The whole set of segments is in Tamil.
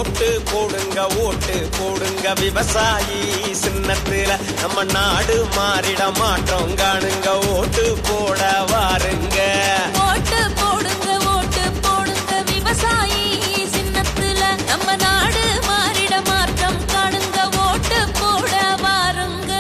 ஓட்டு போடுங்க ஓட்டு போடுங்க விவசாயி சின்னத்துல நம்ம நாடு மாறிட மாட்டோம் காணுங்க ஓட்டு போட வாருங்க ஓட்டு போடுங்க விவசாயி சின்னத்துல நம்ம நாடு மாறிட மாற்றம் காணுங்க ஓட்டு போட வாருங்க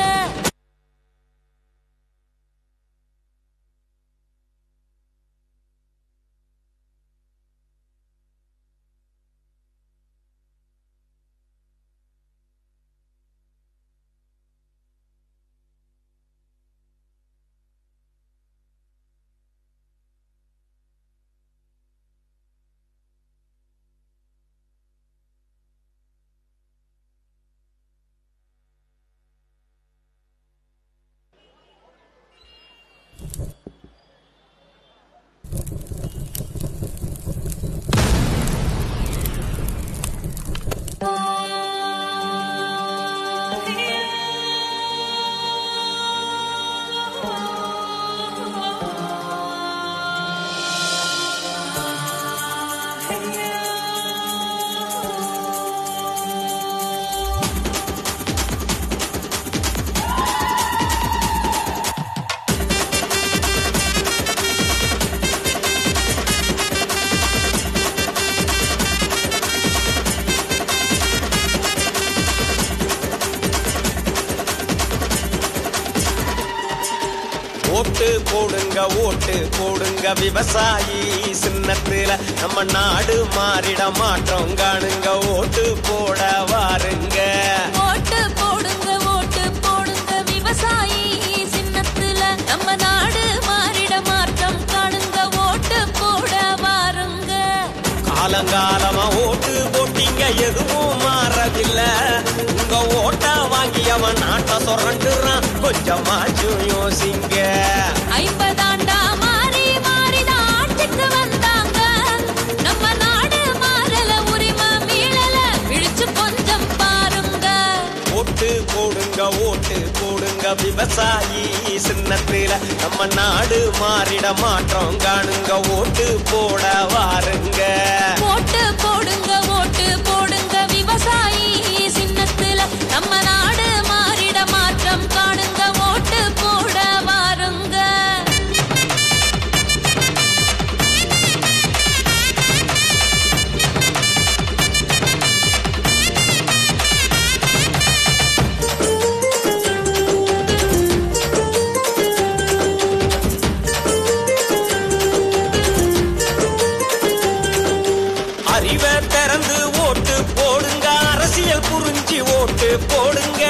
ஓட்டு போடுங்க விவசாயி சின்னத்துல நம்ம நாடு மாறிட மாட்டோம் காணுங்க ஓட்டு போட வாருங்க ஓட்டு போடுங்க விவசாயி சின்னத்துல நம்ம நாடு மாறிட மாற்றம் காணுங்க ஓட்டு போட வாருங்க காலங்காலமா ஓட்டு போட்டீங்க எதுவும் மாறதில்லை உங்க ஓட்டா வாங்கியவன் நாட்டை சொரண்டுறான் கொஞ்சமாச்சும் யோசிங்க 50 ஆண்டா மாறிதான் ஆட்சிக்கு வந்தாங்க நம்ம நாடு மாறல உரிமை மீளல விழிச்சு கொஞ்சம் பாருங்க ஓட்டு போடுங்க விவசாயி சின்னத்துல நம்ம நாடு மாறிட மாற்றோம் காணுங்க ஓட்டு போட வாருங்க ஓட்டு போடுங்க விவசாயி சின்னத்துல நம்ம நாடு மாறிட மாற்றம் காணுங்க ஓட்டு போட வாருங்க அறிவை திறந்து ஓட்டு போடுங்க அரசியல் புரிஞ்சு ஓட்டு போடுங்க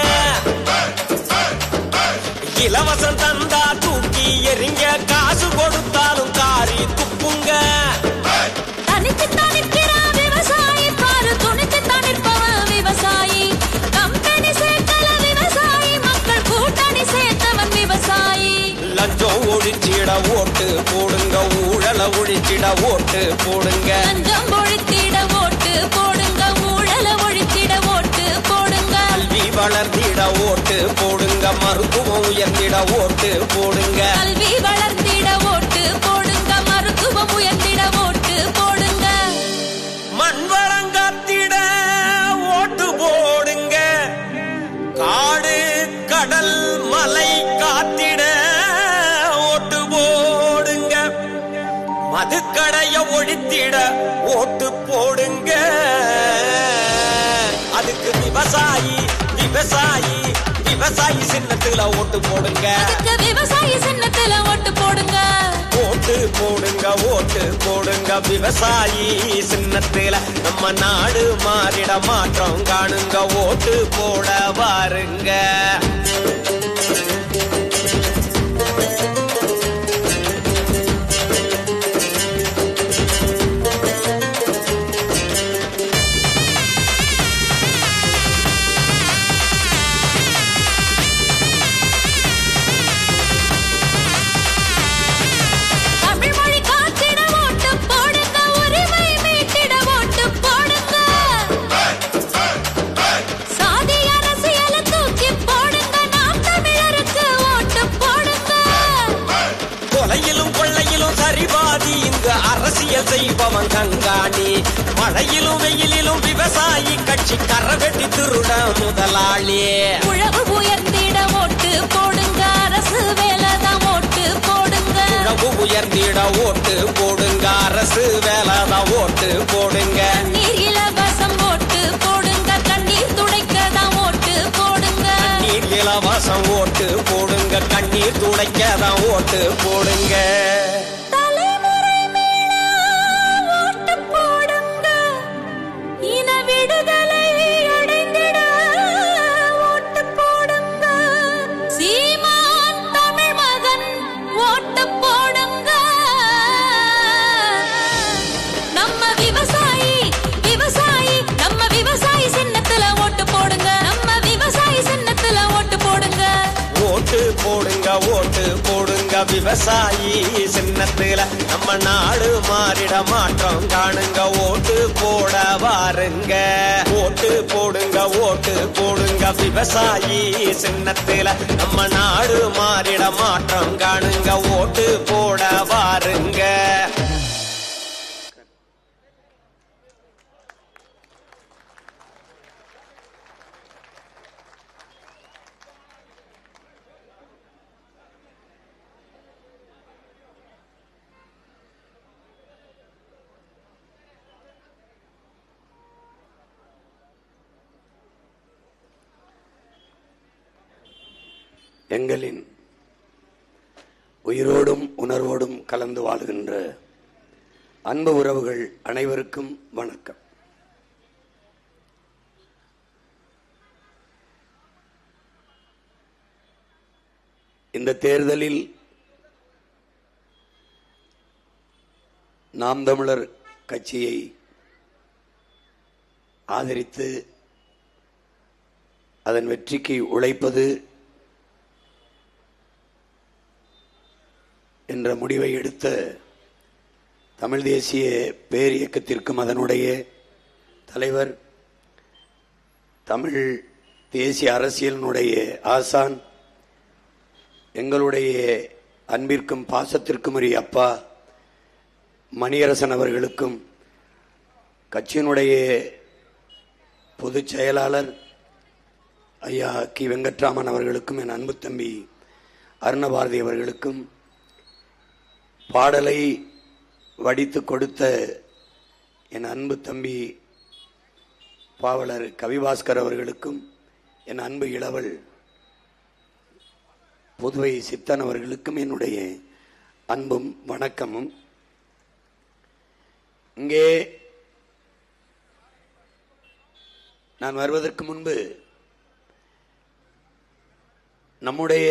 இலவசம் தந்தா தூக்கி எறிங்க காசு கொடுத்தாலும் காரி துப்புங்க தனித்துத்தான் நிற்கிறான் விவசாயி பாரு துணித்துத்தான் நிற்பவன் விவசாயி கம்பெனி சேர்க்கல விவசாயி மக்கள் கூட்டணி சேர்த்தவன் விவசாயி லஞ்சம் ஒழிச்சிட ஓட்டு போடுங்க ஊழல ஒழிச்சிட ஓட்டு போடுங்க லஞ்சம் ஒழித்திட ஓட்டு போடுங்க ஊழல ஒழித்திட ஓட்டு போடுங்க கல்வி வளர்த்திட ஓட்டு போடுங்க மருத்துவம் உயர்த்திட ஓட்டு போடுங்க கல்வி வளர்த்திட ஓட்டு போடுங்க மருத்துவம் உயர்த்திட ஓட்டு போடுங்க மண் வளங்காத்திட ஓட்டு போடுங்க காடு கடல் மலை காத்திட ஓட்டு போடுங்க மதுக்கடைய ஒழித்திட ஓட்டு போடுங்க அதுக்கு விவசாயி சின்னத்துல ஓட்டு போடுங்க அதுக்கு விவசாயி சின்னத்துல ஓட்டு போடுங்க ஓட்டு போடுங்க விவசாயி சின்னத்துல நம்ம நாடு மாறிட மாற்றோம் காணுங்க ஓட்டு போட வாருங்க சாதி அரசியல தூக்கி போடுங்க நாம் தமிழருக்கு மலங்காணி. மழையிலும் வெயிலிலும் விவசாயி கட்சி கரவெட்டி திருட முதலாளி. உழவு உயர்ந்திட ஓட்டு போடுங்க, அரசு வேலைதான் ஓட்டு போடுங்க. உழவு உயர்ந்திட ஓட்டு போடுங்க, அரசு வேலைதான் ஓட்டு போடுங்க. நீர் இலவசம் ஓட்டு போடுங்க, கண்ணீர் துடைக்கதான் ஓட்டு போடுங்க. நீர் இலவசம் ஓட்டு போடுங்க, கண்ணீர் துடைக்கதான் ஓட்டு போடுங்க. தலைமுறை மீளா ஓட்டு போடுங்க, இன விடுதலை அடைந்திட ஓட்டு போடுங்க. சீமான் தமிழ் மகன் ஓட்டு போடுங்க. நம்ம விவசாயி விவசாயி நம்ம விவசாயி சின்னத்துல ஓட்டு போடுங்க. நம்ம விவசாயி சின்னத்துல ஓட்டு போடுங்க. ஓட்டு போடுங்க, ஓட்டு போடுங்க, விவசாயி சின்னத்துல நம்ம நாடு மாறிட மாற்றம் காணுங்க. ஓட்டு போட வாருங்க, ஓட்டு போடுங்க, ஓட்டு போடுங்க, விவசாயி சின்னத்துல நம்ம நாடு மாறிட மாற்றம் காணுங்க. ஓட்டு போட வாருங்க. எங்களின் உயிரோடும் உணர்வோடும் கலந்து வாழுகின்ற அன்பு உறவுகள் அனைவருக்கும் வணக்கம். இந்த தேர்தலில் நாம் தமிழர் கட்சியை ஆதரித்து அதன் வெற்றிக்கு உழைப்பது என்ற முடிவை எடுத்த தமிழ் தேசிய பேரியக்கத்திற்கும் அதனுடைய தலைவர், தமிழ் தேசிய அரசியலினுடைய ஆசான், எங்களுடைய அன்பிற்கும் பாசத்திற்கும் உரிய அப்பா மணியரசன் அவர்களுக்கும், கட்சியினுடைய பொதுச் செயலாளர் ஐயா கி வெங்கட்ராமன் அவர்களுக்கும், என் அன்பு தம்பி அருணபாரதி அவர்களுக்கும், பாடலை வடித்து கொடுத்த என் அன்பு தம்பி பாவலர் கவிபாஸ்கர் அவர்களுக்கும், என் அன்பு இளவல் புதுவை சித்தன் அவர்களுக்கும் என்னுடைய அன்பும் வணக்கமும். இங்கே நான் வருவதற்கு முன்பு நம்முடைய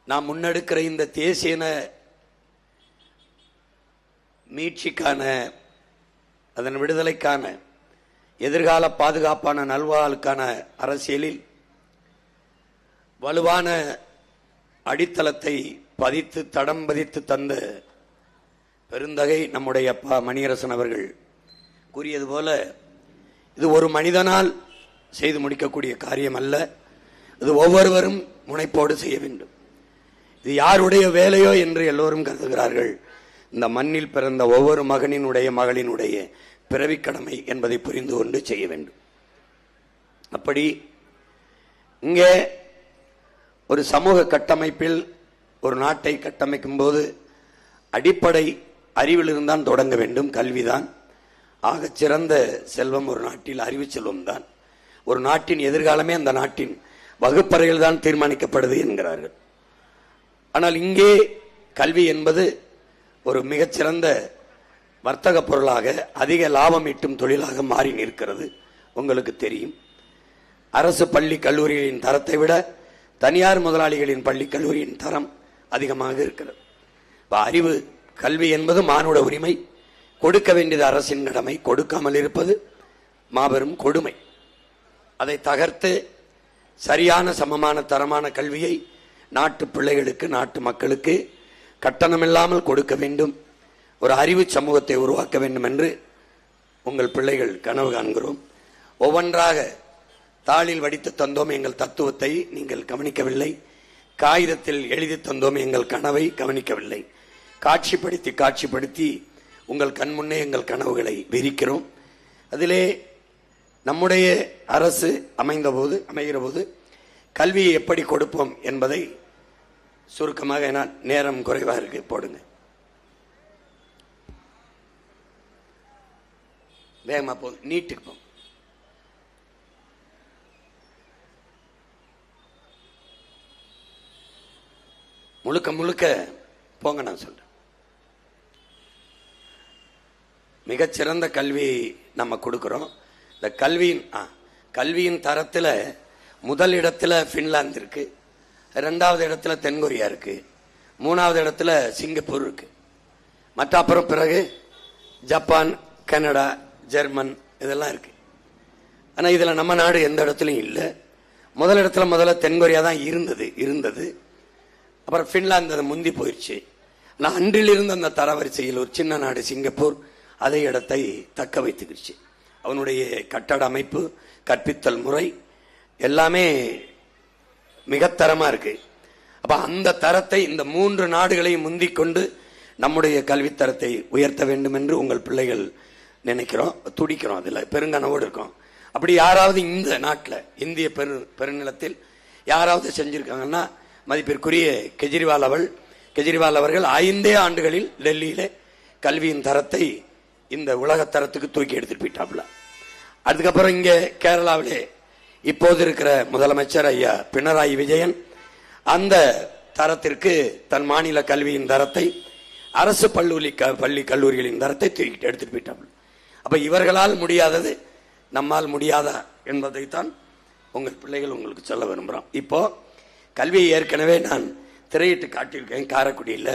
நாம் முன்னெடுக்கிற இந்த தேசியன மீட்சிக்கான, அதன் விடுதலைக்கான, எதிர்கால பாதுகாப்பான நல்வாழ்வுக்கான அரசியலில் வலுவான அடித்தளத்தை பதித்து தடம் பதித்து தந்த பெருந்தகை நம்முடைய அப்பா மணியரசன் அவர்கள் கூறியது போல, இது ஒரு மனிதனால் செய்து முடிக்கக்கூடிய காரியம் அல்ல. இது ஒவ்வொருவரும் முனைப்போடு செய்ய வேண்டும். இது யாருடைய வேலையோ என்று எல்லோரும் கருதுகிறார்கள். இந்த மண்ணில் பிறந்த ஒவ்வொரு மகனினுடைய மகளினுடைய பிறவிக் கடமை என்பதை புரிந்து கொண்டு செய்ய வேண்டும். அப்படி இங்கே ஒரு சமூக கட்டமைப்பில் ஒரு நாட்டை கட்டமைக்கும் போது அடிப்படை அறிவிலிருந்தான் தொடங்க வேண்டும். கல்விதான் ஆகச் சிறந்த செல்வம். ஒரு நாட்டில் அறிவு செல்வம் தான். ஒரு நாட்டின் எதிர்காலமே அந்த நாட்டின் வகுப்பறையில் தான் தீர்மானிக்கப்படுது என்கிறார்கள். ஆனால் இங்கே கல்வி என்பது ஒரு மிகச்சிறந்த வர்த்தக பொருளாக, அதிக லாபம் ஈட்டும் தொழிலாக மாறி நிற்கிறது. உங்களுக்கு தெரியும், அரசு பள்ளி கல்லூரிகளின் தரத்தை விட தனியார் முதலாளிகளின் பள்ளி கல்லூரியின் தரம் அதிகமாக இருக்கிறது. அறிவு கல்வி என்பது மானுட உரிமை. கொடுக்க வேண்டியது அரசின் கடமை. கொடுக்காமல் இருப்பது மாபெரும் கொடுமை. அதை தகர்த்து சரியான சமமான தரமான கல்வியை நாட்டு பிள்ளைகளுக்கு, நாட்டு மக்களுக்கு கட்டணமில்லாமல் கொடுக்க வேண்டும். ஒரு அறிவு சமூகத்தை உருவாக்க வேண்டும் என்று உங்கள் பிள்ளைகள் கனவு காண்கிறோம். ஒவ்வொன்றாக தாளில் வடித்து தந்தோம் எங்கள் தத்துவத்தை, நீங்கள் கவனிக்கவில்லை. காகிதத்தில் எழுதி தந்தோம் எங்கள் கனவை கவனிக்கவில்லை. காட்சிப்படுத்தி காட்சிப்படுத்தி உங்கள் கண்முன்னே எங்கள் கனவுகளை விரிக்கிறோம். அதிலே நம்முடைய அரசு அமைகிற போது கல்வியை எப்படி கொடுப்போம் என்பதை சுருக்கமாக, நேரம் குறைவா இருக்கு, போடுங்க வேகமா போதும். நீட்டுக்கு போம். முழுக்க முழுக்க போங்க. நான் சொல்றேன், மிகச்சிறந்த கல்வியை நம்ம கொடுக்கிறோம். இந்த கல்வியின் தரத்துல முதல் இடத்துல பின்லாந்து இருக்கு, 2வது இடத்துல தென்கொரியா இருக்கு, 3வது இடத்துல சிங்கப்பூர் இருக்கு. மற்ற அப்புறம் பிறகு ஜப்பான், கனடா, ஜெர்மன் இதெல்லாம் இருக்கு. ஆனா இதுல நம்ம நாடு எந்த இடத்துலயும் இல்லை. முதல் இடத்துல முதல்ல தென்கொரியா தான் இருந்தது. அப்புறம் பின்லாந்து அதை முந்தி போயிடுச்சு. ஆனால் அன்றிலிருந்து அந்த தரவரிசையில் ஒரு சின்ன நாடு சிங்கப்பூர் அதே இடத்தை தக்க வைத்துக்கிடுச்சு. அவனுடைய கட்டட அமைப்பு, கற்பித்தல் முறை எல்லாமே மிகத்தரமா இருக்கு. அப்ப அந்த தரத்தை இந்த 3 நாடுகளையும் முந்திக் கொண்டு நம்முடைய கல்வித்தரத்தை உயர்த்த வேண்டும் என்று உங்கள் பிள்ளைகள் நினைக்கிறோம், துடிக்கிறோம், அதுல பெருங்கனவோடு இருக்கோம். அப்படி யாராவது இந்த நாட்டில் இந்திய பெருநிலத்தில் யாராவது செஞ்சிருக்காங்கன்னா மதிப்பிற்குரிய கெஜ்ரிவால் அவர்கள் 5 ஆண்டுகளில் டெல்லியில கல்வியின் தரத்தை இந்த உலக தரத்துக்கு தூக்கி எடுத்துட்டு போயிட்டாப்ல. அதுக்கப்புறம் இங்க கேரளாவிலே இப்போது இருக்கிற முதலமைச்சர் ஐயா பினராயி விஜயன் அந்த தரத்திற்கு தன் மாநில கல்வியின் தரத்தை, அரசு பள்ளி கல்லூரிகளின் தரத்தை தூக்கிட்டு எடுத்துட்டு போயிட்டாப்ல. அப்ப இவர்களால் முடியாதது நம்மால் முடியாதா என்பதைத்தான் உங்கள் பிள்ளைகள் உங்களுக்கு சொல்ல விரும்புகிறோம். இப்போ கல்வியை ஏற்கனவே நான் திரையிட்டு காட்டியிருக்கேன், காரைக்குடியில்,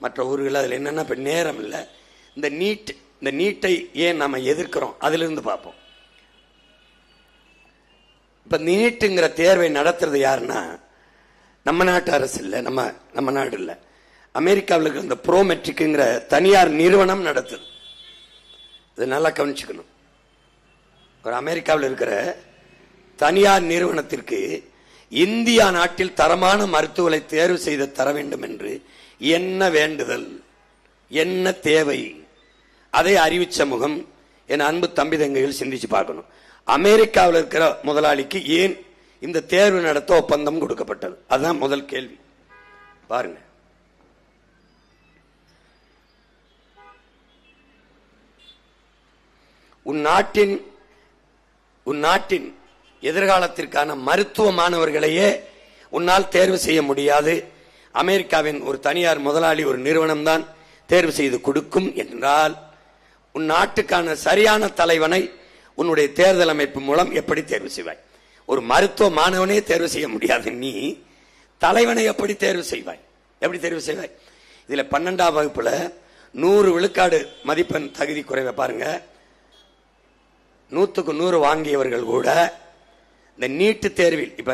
மற்ற ஊர்களில். அதில் என்னென்னா இப்போ நேரம் இல்லை. இந்த நீட்டை ஏன் நம்ம எதிர்க்கிறோம் அதிலிருந்து பார்ப்போம். இப்போ நீட்டுங்கிற தேர்வை நடத்துறது யாருன்னா நம்ம நாட்டு அரசு இல்லை, நம்ம நாடு இல்லை. அமெரிக்காவில் இருக்கிற இந்த ப்ரோமெட்ரிக்குங்கிற தனியார் நிறுவனம் நடத்துது. இது நல்லா கவனிச்சுக்கணும். ஒரு அமெரிக்காவில் இருக்கிற தனியார் நிறுவனத்திற்கு இந்தியா நாட்டில் தரமான மருத்துவரை தேர்வு செய்து தர வேண்டும் என்று என்ன வேண்டுதல், என்ன தேவை, அதை அறிவிச்ச முகம் என் அன்பு தம்பி தங்கைகள் சிந்திச்சு பார்க்கணும். அமெரிக்காவில் இருக்கிற முதலாளிக்கு ஏன் இந்த தேர்வு நடத்த ஒப்பந்தம் கொடுக்கப்பட்டது? அதுதான் முதல் கேள்வி. பாருங்க, உன் நாட்டின் எதிர்காலத்திற்கான மருத்துவ மாணவர்களையே உன்னால் தேர்வு செய்ய முடியாது. அமெரிக்காவின் ஒரு தனியார் முதலாளி, ஒரு நிறுவனம் தான் தேர்வு செய்து கொடுக்கும் என்றால் உன் நாட்டுக்கான சரியான தலைவனை உன்னுடைய தேர்தல் அமைப்பு மூலம் எப்படி தேர்வு செய்வாய்? ஒரு மருத்துவ மாணவனே தேர்வு செய்ய முடியாது, நீ தலைவனை எப்படி தேர்வு செய்வாய்? இதுல 12ஆம் வகுப்புல 100 விழுக்காடு மதிப்பெண் தகுதி குறைவை பாருங்க. 100க்கு 100 வாங்கியவர்கள் கூட இந்த நீட்டு தேர்வில் இப்ப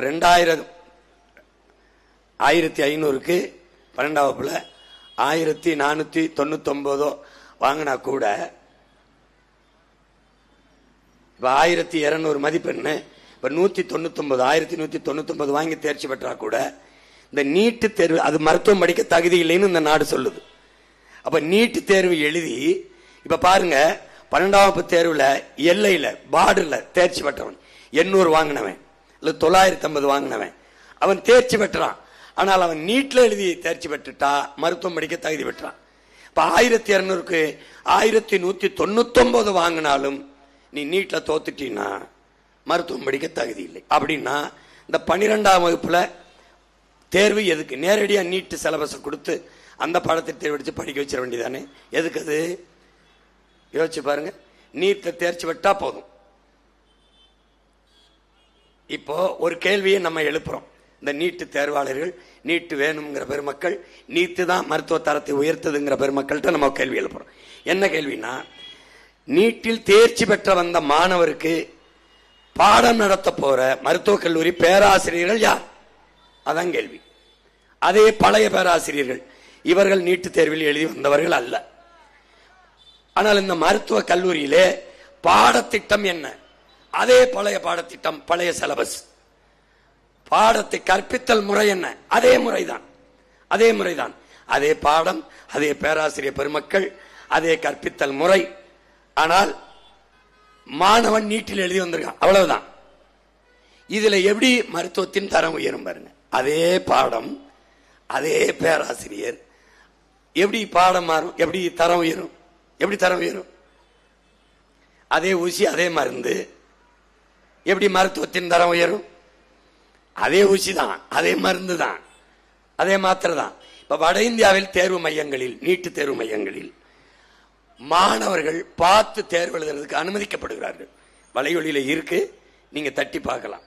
1500க்கு 12ஆம் வகுப்புல 1499 வாங்கினா கூட இப்ப 1200 மதிப்பெண், இப்ப 1199 வாங்கி தேர்ச்சி பெற்றா கூட இந்த நீட்டு தேர்வு அது மருத்துவம் படிக்க தகுதி இல்லைன்னு இந்த நாடு சொல்லுது. அப்ப நீட்டு தேர்வு எழுதி இப்ப பாருங்க, 12ஆம் வகுப்பு தேர்வுல எல்லையில பார்டர்ல தேர்ச்சி பெற்றவன் 800 வாங்கினவன் இல்ல 950 வாங்கினவன் அவன் தேர்ச்சி பெற்றான். ஆனால் அவன் நீட்ல எழுதி தேர்ச்சி பெற்றுட்டா மருத்துவம் படிக்க தகுதி பெற்றான். இப்ப 1200க்கு 1199 வாங்கினாலும் நீ நீட்ல தோத்துட்டீன்னா மருத்துவம் படிக்க தகுதி இல்லை. அப்படின்னா இந்த 12ஆம் வகுப்புல தேர்வு எதுக்கு? நேரடியா நீட்டு சிலபஸை கொடுத்து அந்த பாடத்தை தேர்வெடுத்து படிக்க வச்சிட வேண்டியதானே? எதுக்கு அது? யோசிச்சு பாருங்க. நீட்ல தேர்ச்சி பெற்றா போதும். இப்போ ஒரு கேள்வியை நம்ம எழுப்புறோம். இந்த நீட்டு தேர்வாளர்கள், நீட்டு வேணுங்கிற பெருமக்கள், நீட்டு தான் மருத்துவ தரத்தை உயர்த்ததுங்கிற பெருமக்கள்கிட்ட நம்ம கேள்வி எழுப்புறோம். என்ன கேள்வினா, நீட்டில் தேர்ச்சி பெற்ற வந்த மாணவருக்கு பாடம் நடத்த போற மருத்துவக் கல்லூரி பேராசிரியர்கள் யார்? அதான் கேள்வி. அதே பழைய பேராசிரியர்கள், இவர்கள் நீட்டு தேர்வில் எழுதி வந்தவர்கள் அல்ல. ஆனால் இந்த மருத்துவ கல்லூரியிலே பாடத்திட்டம் என்ன? அதே பழைய பாடத்திட்டம், பழைய சிலபஸ். பாடத்தை கற்பித்தல் முறை என்ன? அதே முறைதான். அதே பாடம், அதே பேராசிரியர் பெருமக்கள், அதே கற்பித்தல் முறை. ஆனால் மாணவன் நீட்டில் எழுதி வந்திருக்கான், அவ்வளவுதான். இதுல எப்படி மருத்துவத்தின் தரம் உயரும் பாருங்க. அதே பாடம், அதே பேராசிரியர், எப்படி பாடம் மாறும், எப்படி தரம் உயரும், எப்படி தரம் உயரும்? அதே ஊசி, அதே மருந்து, எப்படி மருத்துவத்தின் தரம் உயரும்? அதே ஊசி தான், அதே மருந்து தான், அதே மாத்திரை தான். இப்ப வட இந்தியாவில் தேர்வு மையங்களில், நீட்டு தேர்வு மையங்களில் மாணவர்கள் பார்த்து தேர்வு எழுதுறதுக்கு அனுமதிக்கப்படுகிறார்கள். வலையொலியில இருக்கு, நீங்க தட்டி பார்க்கலாம்.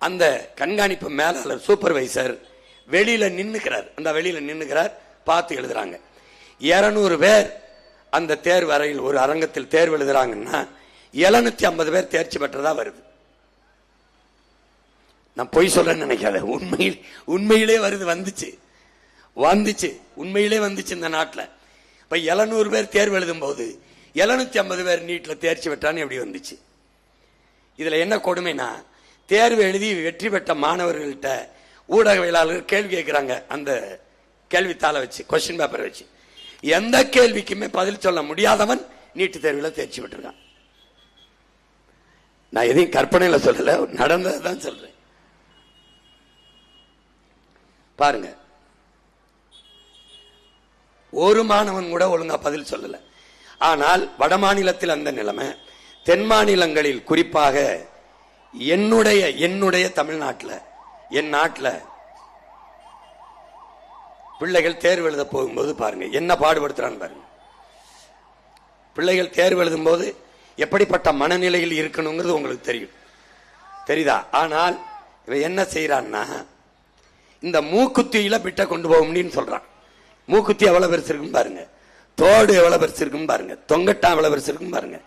அந்த கண்காணிப்பு மேலாளர், சூப்பர்வைசர் வெளியில நின்னுக்கிறார், அந்த வெளியில நின்னுக்கிறார், பார்த்து எழுதுறாங்க. 200 பேர் அந்த தேர்வு அறையில் ஒரு அரங்கத்தில் தேர்வு எழுதுறாங்கன்னா 750 பேர் தேர்ச்சி பெற்றதா வருது. நான் பொய் சொல்றேன்னு நினைக்காத, உண்மையிலே வருது, வந்துச்சு உண்மையிலே வந்துச்சு இந்த நாட்டில். இப்ப 700 பேர் தேர்வு எழுதும் போது 750 பேர் நீட்ல தேர்ச்சி பெற்றான்னு எப்படி வந்துச்சு? இதுல என்ன கொடுமைனா, தேர்வு எழுதி வெற்றி பெற்ற மாணவர்கள்ட்ட ஊடகவியலாளர்கள் கேள்வி கேட்கிறாங்க. அந்த கேள்வித்தாளை வச்சு, கொஸ்டின் பேப்பர் வச்சு, எந்த கேள்விக்குமே பதில் சொல்ல முடியாதவன் நீட்டு தேர்வில் தேர்ச்சி பெற்றிருக்கான். நான் எதையும் கற்பனையில சொல்லல, நடந்ததான் சொல்றேன். பாருங்க, ஒரு மாணவன் கூட ஒழுங்கா பதில் சொல்லல. ஆனால் வட மாநிலத்தில் அந்த நிலைமை, தென் மாநிலங்களில் குறிப்பாக என்னுடைய தமிழ்நாட்டில், என் நாட்டில் பிள்ளைகள் தேர்வு எழுத போகும்போது பாருங்க என்ன பாடுபடுத்துறான்னு பாருங்க. பிள்ளைகள் தேர்வு எழுதும் போது எப்படிப்பட்ட மனநிலையில் இருக்கணுங்கிறது உங்களுக்கு தெரியுதா? ஆனால் இவன் என்ன செய்யறான்னா, இந்த மூக்குத்தியில பிட்ட கொண்டு போக முடியும்னு சொல்றான். மூக்குத்தி எவ்வளவு பெருசு இருக்கும் பாருங்க, தோடு எவ்வளவு பெருசு இருக்கும் பாருங்க, தொங்கட்டா எவ்வளவு பெருசு இருக்கும் பாருங்க,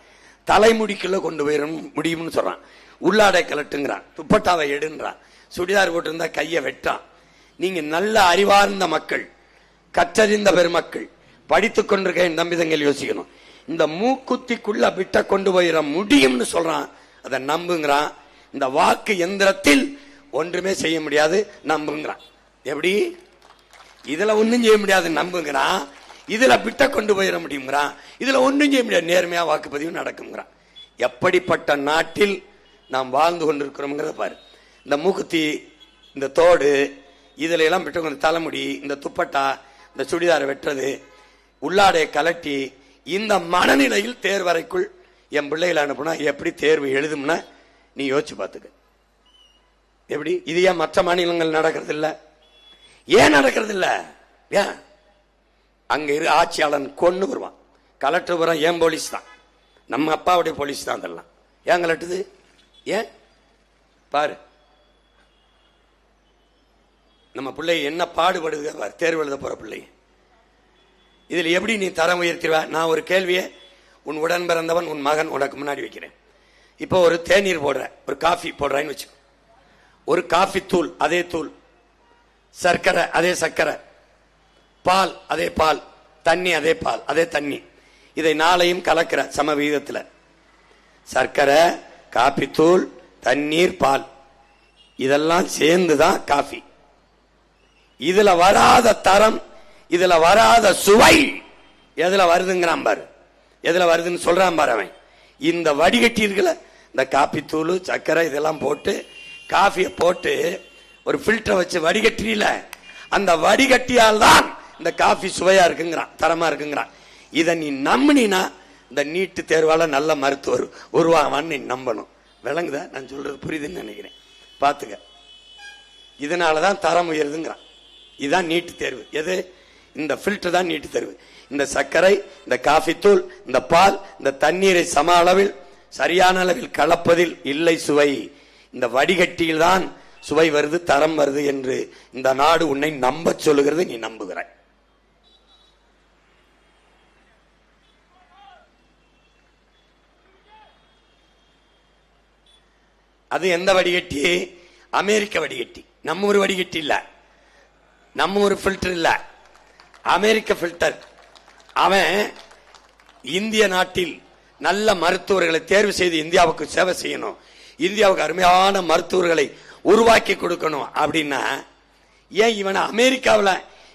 தலைமுடிக்குள்ள கொண்டு போயிட முடியும்னு சொல்றான். உள்ளாடை கலட்டுங்கிறான், துப்பட்டாவை எடுன்றான், சுடிதார் போட்டிருந்தா கையை வெட்டான். நீங்க நல்ல அறிவார்ந்த மக்கள், கற்றறிந்த பெருமக்கள், படித்துக் கொண்டிருக்க என் தம்பி தங்கள் யோசிக்கணும். இந்த மூக்குத்திக்குள்ள பிட்ட கொண்டு போயிட முடியும்னு சொல்றான், அதை நம்புங்கிறான். இந்த வாக்கு எந்திரத்தில் ஒன்றுமே செய்ய முடியாது, நம்புங்கிறான். எப்படி? இதுல ஒன்னும் செய்ய முடியாது நம்புங்கிறான், இதுல பிட்ட கொண்டு போயிட முடியுங்கிறான், இதுல ஒன்னும் செய்ய முடியாது, நேர்மையா வாக்குப்பதிவு நடக்குங்கிறான். எப்படிப்பட்ட நாட்டில் நாம் வாழ்ந்து கொண்டிருக்கிறோம்ங்கிறத பாரு. இந்த மூக்குத்தி, இந்த தோடு, இதுல எல்லாம் பிட்ட கொண்டு, தலைமுடி, இந்த துப்பட்டா, இந்த சுடிதாரை வெட்டுறது, உள்ளாடையை கலட்டி, இந்த மனநிலையில் தேர்வறைக்குள் என் பிள்ளைகளை அனுப்புனா எப்படி தேர்வு எழுதும்னா நீ யோசிச்சு பார்த்துக்க. எப்படி? இது ஏன் மற்ற மாநிலங்கள் நடக்கிறது இல்ல? ஏன் நடக்கிறது இல்ல? ஏன்? அங்க இரு ஆட்சியாளன் கொண்டு வருவான். கலெக்டர் வரும், ஏன் போலீஸ் தான், நம்ம அப்பாவுடைய போலீஸ் தான். அதெல்லாம் ஏன் கலட்டுது? ஏன் பாரு, நம்ம பிள்ளை என்ன பாடுபடுது பாரு, தேர்வு எழுத போற பிள்ளை. இதுல எப்படி நீ தரம் உயர்த்திடுவ? நான் ஒரு கேள்வியை உன் உடன் பிறந்தவன், உன் மகன் உனக்கு முன்னாடி வைக்கிறேன். இப்போ ஒரு தேநீர் போடுற, ஒரு காஃபி போடுறான்னு வச்சுக்கோ. ஒரு காஃபி தூள், அதே தூள், சர்க்கரை அதே சர்க்கரை, பால் அதே பால், தண்ணி அதே பால் அதே தண்ணி, இதை நாளையும் கலக்கிற சம விகிதத்தில். சர்க்கரை, காபி தூள், தண்ணீர், பால், இதெல்லாம் சேர்ந்துதான் காஃபி. இதுல வராத தரம், இதுல வராத சுவை எதுல வருதுங்கிறான் பாரு. எதுல வருதுன்னு சொல்றான் பாரு அவன். இந்த வடிகட்டி இருக்குல்ல, இந்த காபி தூள், சர்க்கரை இதெல்லாம் போட்டு காஃபியை போட்டு ஒரு பில்டரை வச்சு வடிகட்டில, அந்த வடிகட்டியால் தான் இந்த காஃபி சுவையா இருக்குங்கிறான், தரமா இருக்குங்கிறான். இதை நீ நம்பினா இந்த நீட்டு தேர்வால நல்ல மருத்துவர் உருவாவான்னு நீ நம்பணும். விளங்குதா? நான் சொல்றது புரியுதுன்னு நினைக்கிறேன். பாத்துக்க, இதனாலதான் தரம் உயருதுங்கிறான். இதுதான் நீட்டு தேர்வு. எது? இந்த பில்டர் தான் நீட்டு தேர்வு. இந்த சர்க்கரை, இந்த காஃபி தூள், இந்த பால், இந்த தண்ணீரை சம அளவில் சரியான அளவில் கலப்பதில் இல்லை சுவை. இந்த வடிகட்டியில் தான் சுவை வருது, தரம் வருது என்று இந்த நாடு உன்னை நம்ப சொல்லுகிறது. நீ நம்புகிறாய். அது எந்த வடிகட்டி? அமெரிக்க வடிகட்டி. நம்ம ஒரு வடிகட்டி இல்ல, நம்ம ஒரு பில்டர் இல்ல, அமெரிக்க பில்டர். அவன் இந்திய நாட்டில் நல்ல மருத்துவர்களை தேர்வு செய்து இந்தியாவுக்கு சேவை செய்யணும், இந்தியாவுக்கு அருமையான மருத்துவர்களை உருவாக்கி கொடுக்கணும் அப்படின்னா, ஏன் இவனை அமெரிக்காவில்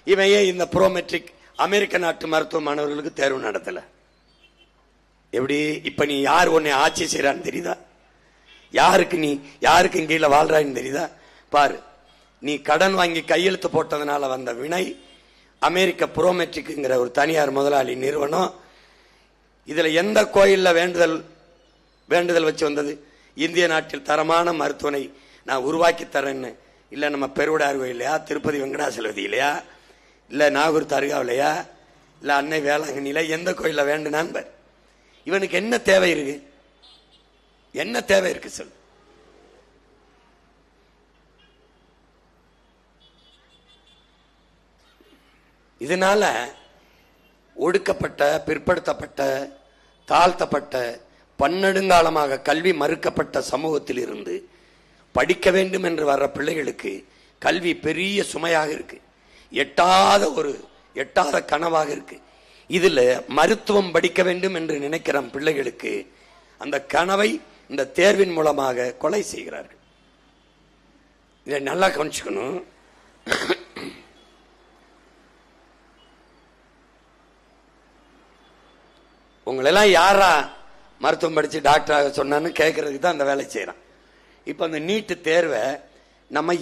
இவன் ஏன் இந்த ப்ரோமெட்ரிக் அமெரிக்க நாட்டு மருத்துவ மாணவர்களுக்கு தேர்வு நடத்தல? எப்படி இப்ப நீ யார் உன்னை ஆட்சி செய்யறான்னு தெரியுதா? யாருக்கு கீழே வாழ்றான்னு தெரியுதா? பாரு, நீ கடன் வாங்கி கையெழுத்து போட்டதுனால வந்த வினை அமெரிக்க ப்ரோமெட்ரிக்ங்கிற ஒரு தனியார் முதலாளி நிறுவனம். இதுல எந்த கோயில்ல வேண்டுதல் வச்சு வந்தது? இந்திய நாட்டில் தரமான மருத்துவனை நான் உருவாக்கி தரேன்னு. இல்ல நம்ம பெருவுடார் கோயிலையா, திருப்பதி வெங்கடாசலபதி இல்லையா, இல்ல நாகூர் தர்காவிலையா, இல்ல அன்னை வேளாங்கண்ணில எந்த கோயில வேண்டுனான்? இவனுக்கு என்ன தேவை இருக்கு? என்ன தேவை இருக்கு சொல்? இதனால ஒடுக்கப்பட்ட, பிற்படுத்தப்பட்ட, தாழ்த்தப்பட்ட, பன்னெடுங்காலமாக கல்வி மறுக்கப்பட்ட சமூகத்தில் இருந்து படிக்க வேண்டும் என்று வர்ற பிள்ளைகளுக்கு கல்வி பெரிய சுமையாக இருக்கு. எட்டாத கனவாக இருக்கு. இதுல மருத்துவம் படிக்க வேண்டும் என்று நினைக்கிற பிள்ளைகளுக்கு அந்த கனவை இந்த தேர்வின் மூலமாக கொலை செய்கிறார்கள். இதை நல்லா கவனிச்சுக்கணும். உங்களெல்லாம் யாரா மருத்துவம் படிச்சு டாக்டராக சொன்னான்னு கேட்கறதுக்கு தான் அந்த வேலை செய்யறான். இப்ப அந்த நீட்டு தேர்வை நம்ம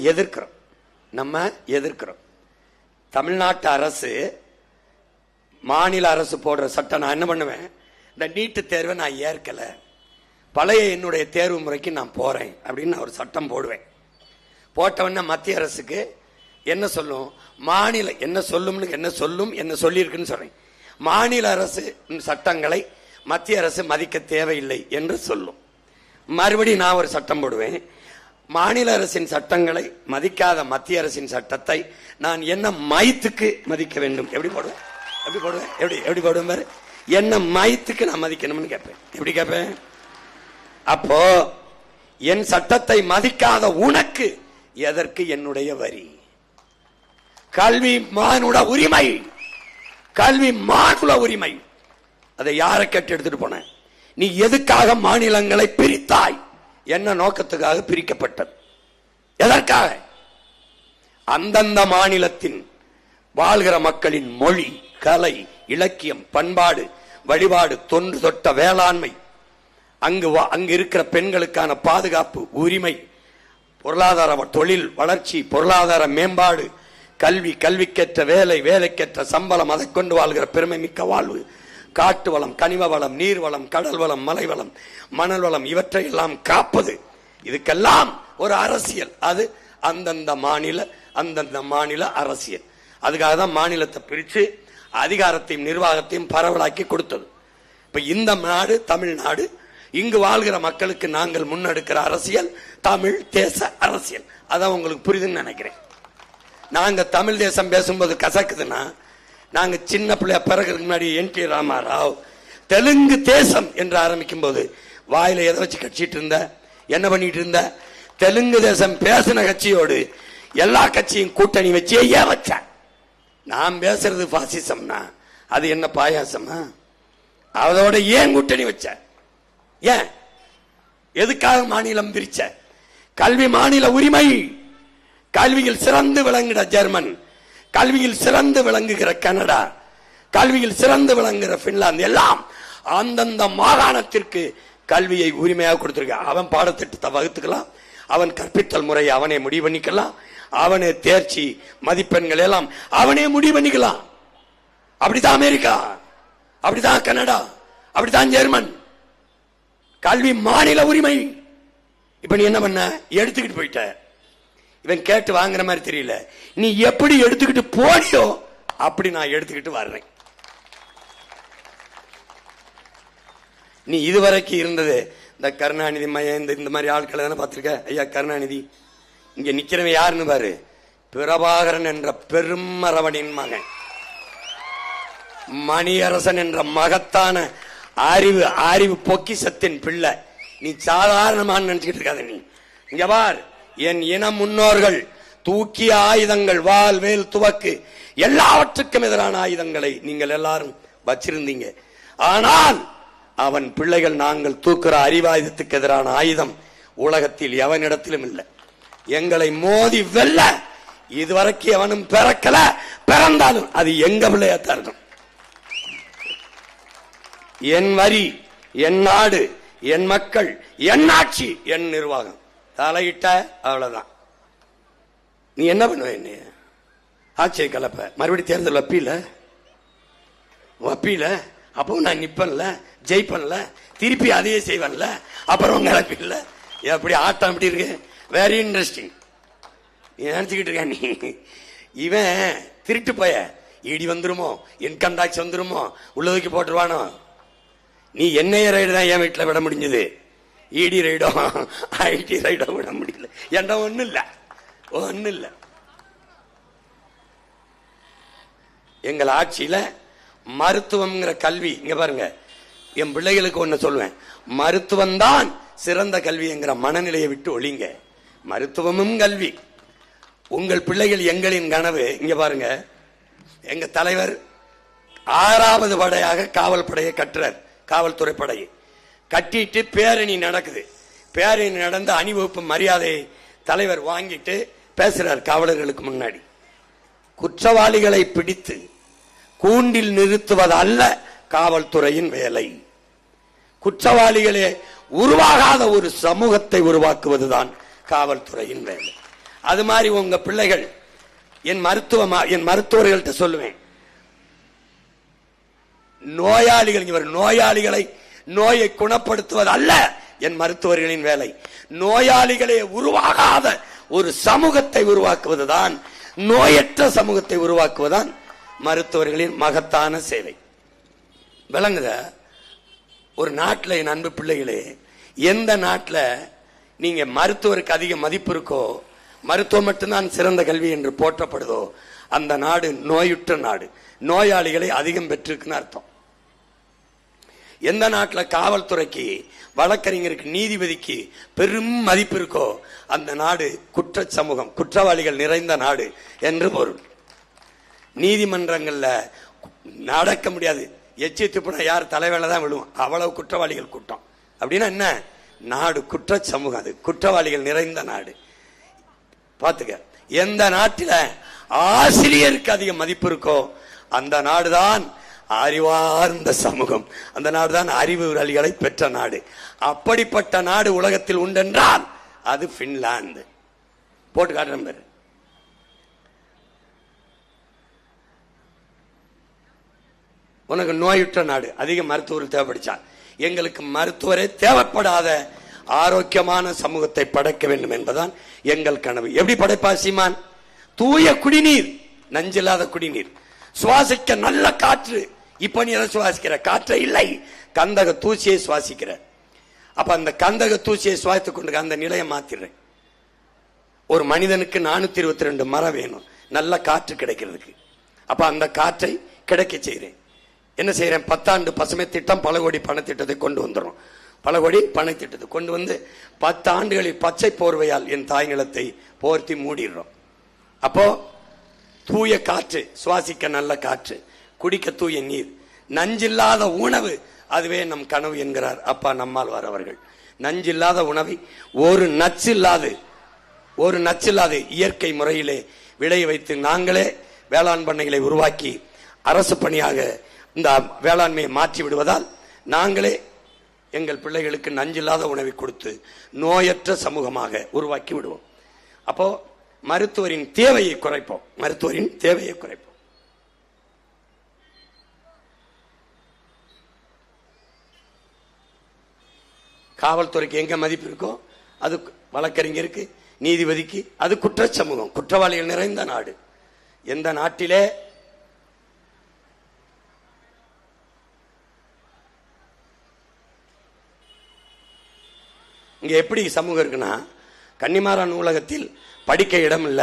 எதிர்க்கிறோம். தமிழ்நாட்டு அரசு, மாநில அரசு போடுற சட்டம் நான் என்ன பண்ணுவேன்? இந்த நீட்டு தேர்வை நான் ஏற்கல, பழைய என்னுடைய தேர்வு முறைக்கு நான் போறேன் அப்படின்னு நான் ஒரு சட்டம் போடுவேன். போட்டவன மத்திய அரசுக்கு என்ன சொல்லும்? மாநில என்ன சொல்லியிருக்குன்னு சொல்றேன். மாநில அரசு சட்டங்களை மத்திய அரசு மதிக்க தேவையில்லை என்று சொல்லும். மறுபடியும் நான் ஒரு சட்டம் போடுவேன். மாநில அரசின் சட்டங்களை மதிக்காத மத்திய அரசின் சட்டத்தை நான் என்ன மயத்துக்கு மதிக்க வேண்டும்? எப்படி போடுவேன்? என்ன மயத்துக்கு நான் மதிக்கணும்னு கேட்பேன். எப்படி கேட்பேன்? அப்போ என் சட்டத்தை மதிக்காத உனக்கு எதற்கு என்னுடைய வரி? கல்வி மானுட உரிமை. அதை யாரை கேட்டு எடுத்துட்டு போன? நீ எதுக்காக மாநிலங்களை பிரித்தாய்? என்ன நோக்கத்துக்காக பிரிக்கப்பட்டது? எதற்காக? அந்தந்த மாநிலத்தின் வாழ்கிற மக்களின் மொழி, கலை, இலக்கியம், பண்பாடு, வழிபாடு, தொன்று தொட்ட வேளாண்மை, அங்கு இருக்கிற பெண்களுக்கான பாதுகாப்பு, உரிமை, பொருளாதார தொழில் வளர்ச்சி, பொருளாதார மேம்பாடு, கல்விக்கேற்ற வேலை, வேலைக்கேற்ற சம்பளம், அதை கொண்டு வாழ்கிற பெருமை மிக்க வாழ்வு, காட்டு வளம், கனிம வளம், நீர் வளம், கடல் வளம், மலை வளம், மணல் வளம், இவற்றை எல்லாம் காப்பது. இதுக்கெல்லாம் ஒரு அரசியல். அது அந்தந்த மாநில அரசியல். அதுக்காக தான் மாநிலத்தை பிரிச்சு அதிகாரத்தையும் நிர்வாகத்தையும் பரவலாக்கி கொடுத்தது. இப்ப இந்த நாடு தமிழ்நாடு, இங்கு வாழ்கிற மக்களுக்கு நாங்கள் முன்னெடுக்கிற அரசியல் தமிழ் தேச அரசியல். அதான் உங்களுக்கு புரியுதுன்னு நினைக்கிறேன். நாங்க தமிழ் தேசம் பேசும்போது கசக்குதுன்னா, நாங்க சின்ன பிள்ளைய பிறகு முன்னாடி என்.டி. ராமாராவ் தெலுங்கு தேசம் என்று ஆரம்பிக்கும் போது வாயில எதை வச்சு கட்சிட்டு இருந்த? என்ன பண்ணிட்டு இருந்த? தெலுங்கு தேசம் பேசின கட்சியோடு எல்லா கட்சியும் கூட்டணி வச்சு ஏன் வச்ச? நான் பேசுறது பாசிசம்னா அது என்ன பாயாசமா? அதோட ஏன் கூட்டணி வச்ச? ஏன்? எதுக்காக மாநிலம் பிரிச்ச? கல்வி மாநில உரிமை. கல்வியில் சிறந்து விளங்குகிற ஜெர்மன், கல்வியில் சிறந்து விளங்குகிற கனடா, கல்வியில் சிறந்து விளங்குகிற பின்லாந்து எல்லாம் அந்தந்த மாகாணத்திற்கு கல்வியை உரிமையாக கொடுத்திருக்க. அவன் பாடத்திட்டத்தை வகுத்துக்கலாம், அவன் கற்பித்தல் முறையை அவனே முடிவு பண்ணிக்கலாம், அவனே தேர்ச்சி மதிப்பெண்கள் எல்லாம் அவனே முடிவு பண்ணிக்கலாம். அப்படித்தான் அமெரிக்கா, அப்படித்தான் கனடா, அப்படித்தான் ஜெர்மன். கல்வி மாநில உரிமை. இப்ப நீ என்ன பண்ண? எடுத்துக்கிட்டு போயிட்ட. இவன் கேட்டு வாங்குற மாதிரி தெரியல. நீ எப்படி எடுத்துக்கிட்டு போடியோ அப்படி நான் எடுத்துக்கிட்டு வர்றேன். நீ இதுவரைக்கும் இருந்தது இந்த கருணாநிதி இந்த மாதிரி ஆட்களை தானே பார்த்திருக்க. ஐயா கருணாநிதி இங்க நிக்கிறவன் யாருன்னு பாரு. பிரபாகரன் என்ற பெருமரவனின் மகன், மணியரசன் என்ற மகத்தான அறிவு பொக்கிசத்தின் பிள்ளை. நீ சாதாரணமான நினைச்சுக்கிட்டு இருக்காத. நீ இங்க பார், என் இன முன்னோர்கள் தூக்கிய ஆயுதங்கள், வாள், வேல், துவக்கு எல்லாவற்றுக்கும் எதிரான ஆயுதங்களை நீங்கள் எல்லாரும் வச்சிருந்தீங்க. ஆனால் அவன் பிள்ளைகள் நாங்கள் தூக்குற அறிவாயுதத்துக்கு எதிரான ஆயுதம் உலகத்தில் எவனிடத்திலும் இல்லை. எங்களை மோதி வெல்ல இதுவரைக்கும் எவனும் பிறக்கல, பிறந்தாலும் அது எங்க பிள்ளையாத்தான் இருக்கும். என் வரி, என் நாடு, என் மக்கள், என் ஆட்சி, என் நிர்வாகம். தலையிட்ட அவ்வளவுதான். நீ என்ன பண்ணுவ? என்ன ஆட்சியை கலப்ப, மறுபடியும் தேர்தல் வப்பீல, அப்போ நான் நிப்பன்ல, ஜெயிப்பன்ல, திருப்பி அதையே செய்வன்ல, அப்புறம் கிளப்பில்ல. எப்படி ஆட்டம் எப்படி இருக்கு? Very interesting. நீ நினைச்சுக்கிட்டு இருக்க நீ இவன் திருட்டு போய இடி வந்துருமோ, இன்கம் டாக்ஸ் வந்துருமோ, உள்ளதுக்கு போட்டுருவானோ. நீ என்னைய ரைடு தான் என் வீட்டில் விட முடிஞ்சது, இடி ரைடோ ஐடி ரைடோ விட முடியல. என்ற ஒண்ணு இல்ல. எங்கள் ஆட்சியில மருத்துவம்ங்கிற கல்வி, இங்க பாருங்க, என் பிள்ளைகளுக்கு ஒண்ணு சொல்லுவேன், மருத்துவம் தான் சிறந்த கல்வி என்கிற மனநிலையை விட்டு ஒழிங்க. மருத்துவமும் கல்வி. உங்கள் பிள்ளைகள் எங்களின் கனவு. இங்க பாருங்க, எங்க தலைவர் 6வது படையாக காவல் படையை கட்டுறார். காவல்துறை படையை கட்டிட்டு பேரணி நடக்குது. பேரணி நடந்த அணிவகுப்பு மரியாதையை தலைவர் வாங்கிட்டு பேசுறார் காவலர்களுக்கு முன்னாடி. குற்றவாளிகளை பிடித்து கூண்டில் நிறுத்துவது அல்ல காவல்துறையின் வேலை. குற்றவாளிகளே உருவாகாத ஒரு சமூகத்தை உருவாக்குவதுதான் காவல்துறையின் வேலை. அது மாதிரி உங்க பிள்ளைகள், என் மருத்துவர்கள்ட்ட சொல்லுவேன், நோயாளிகளை நோயை குணப்படுத்துவது அல்ல என் மருத்துவர்களின் வேலை. நோயாளிகளே உருவாகாத ஒரு சமூகத்தை உருவாக்குவதுதான், நோயற்ற சமூகத்தை உருவாக்குவதுதான் மருத்துவர்களின் மகத்தான சேவை. விளங்குத? ஒரு நாட்டில், என் அன்பு பிள்ளைகளே, எந்த நாட்டில் நீங்க மருத்துவருக்கு அதிக மதிப்பு இருக்கோ, மருத்துவம் மட்டும்தான் சிறந்த கல்வி என்று போற்றப்படுதோ, அந்த நாடு நோயுற்ற நாடு, நோயாளிகளை அதிகம் பெற்றிருக்குன்னு அர்த்தம். எந்த நாட்டில் காவல்துறைக்கு, வழக்கறிஞருக்கு, நீதிபதிக்கு பெரும் மதிப்பு இருக்கோ, அந்த நாடு குற்ற சமூகம், குற்றவாளிகள் நிறைந்த நாடு என்று பொருள். நீதிமன்றங்கள்ல நடக்க முடியாது, எச்சி துப்புனா யார் தலைவேல தான் விழுவும், அவ்வளவு குற்றவாளிகள் கூட்டம். அப்படின்னா என்ன? நாடு குற்ற சமூகம், அது குற்றவாளிகள் நிறைந்த நாடு. பாத்துக்க, எந்த நாட்டில ஆசிரியருக்கு அதிக மதிப்பு இருக்கோ அந்த நாடுதான் அறிவார்ந்த சமூகம், அந்த நாடுதான் அறிவுரைகளை பெற்ற நாடு. அப்படிப்பட்ட நாடு உலகத்தில் உண்டென்றால் அது பின்லாந்து. போட்டு காட்டுறேன் பேரு. உனக்கு நோயுற்ற நாடு, அதிக மருத்துவர் தேவைப்படுச்சா? எங்களுக்கு மருத்துவரே தேவைப்படாத ஆரோக்கியமான சமூகத்தை படைக்க வேண்டும் என்பதுதான் எங்கள் கனவு. எப்படி படைப்பா சீமான்? தூய குடிநீர், நஞ்சில்லாத குடிநீர், சுவாசிக்க நல்ல காற்று. இப்ப நீ எதை சுவாசிக்கிற? காற்றை இல்லை, கந்தக தூசியை சுவாசிக்கிற. அப்ப அந்த கந்தக தூசியை சுவாசித்துக் கொண்டு அந்த நிலையை மாத்திடுறேன். ஒரு மனிதனுக்கு 422 மரம் வேணும் நல்ல காற்று கிடைக்கிறதுக்கு. அப்ப அந்த காற்றை கிடைக்க செய்கிறேன். என்ன செய்யறேன்? 10 ஆண்டு பசுமை திட்டம், பல கோடி பணத்திட்டத்தை கொண்டு வந்துடும். பல கோடி பணத்திட்டத்தை கொண்டு வந்து 10 ஆண்டுகளில் பச்சை போர்வையால் என் தாய் நிலத்தை போர்த்தி மூடிடுறோம். அப்போ தூய காற்று, சுவாசிக்க நல்ல காற்று, குடிக்க தூய நீர், நஞ்சில்லாத உணவு, அதுவே நம் கனவு என்கிறார் அப்பா நம்மாழ்வார் அவர்கள். நஞ்சில்லாத உணவை ஒரு நச்சில்லாது இயற்கை முறையிலே விளைய வைத்து நாங்களே வேளாண் பண்ணைகளை உருவாக்கி அரசு பணியாக இந்த வேளாண்மையை மாற்றி விடுவதால் நாங்களே எங்கள் பிள்ளைகளுக்கு நஞ்சில்லாத உணவை கொடுத்து நோயற்ற சமூகமாக உருவாக்கி விடுவோம். அப்போ மருத்துவரின் தேவையை குறைப்போம். காவல்துறைக்கு எங்க மதிப்பு இருக்கோ அது வழக்கறிஞருக்கு, நீதிபதிக்கு, அது குற்ற சமூகம், குற்றவாளிகள் நிறைந்த நாடு. எந்த நாட்டிலே இங்க எப்படி சமூகம் இருக்குன்னா, கன்னிமாரா நூலகத்தில் படிக்க இடம் இல்ல,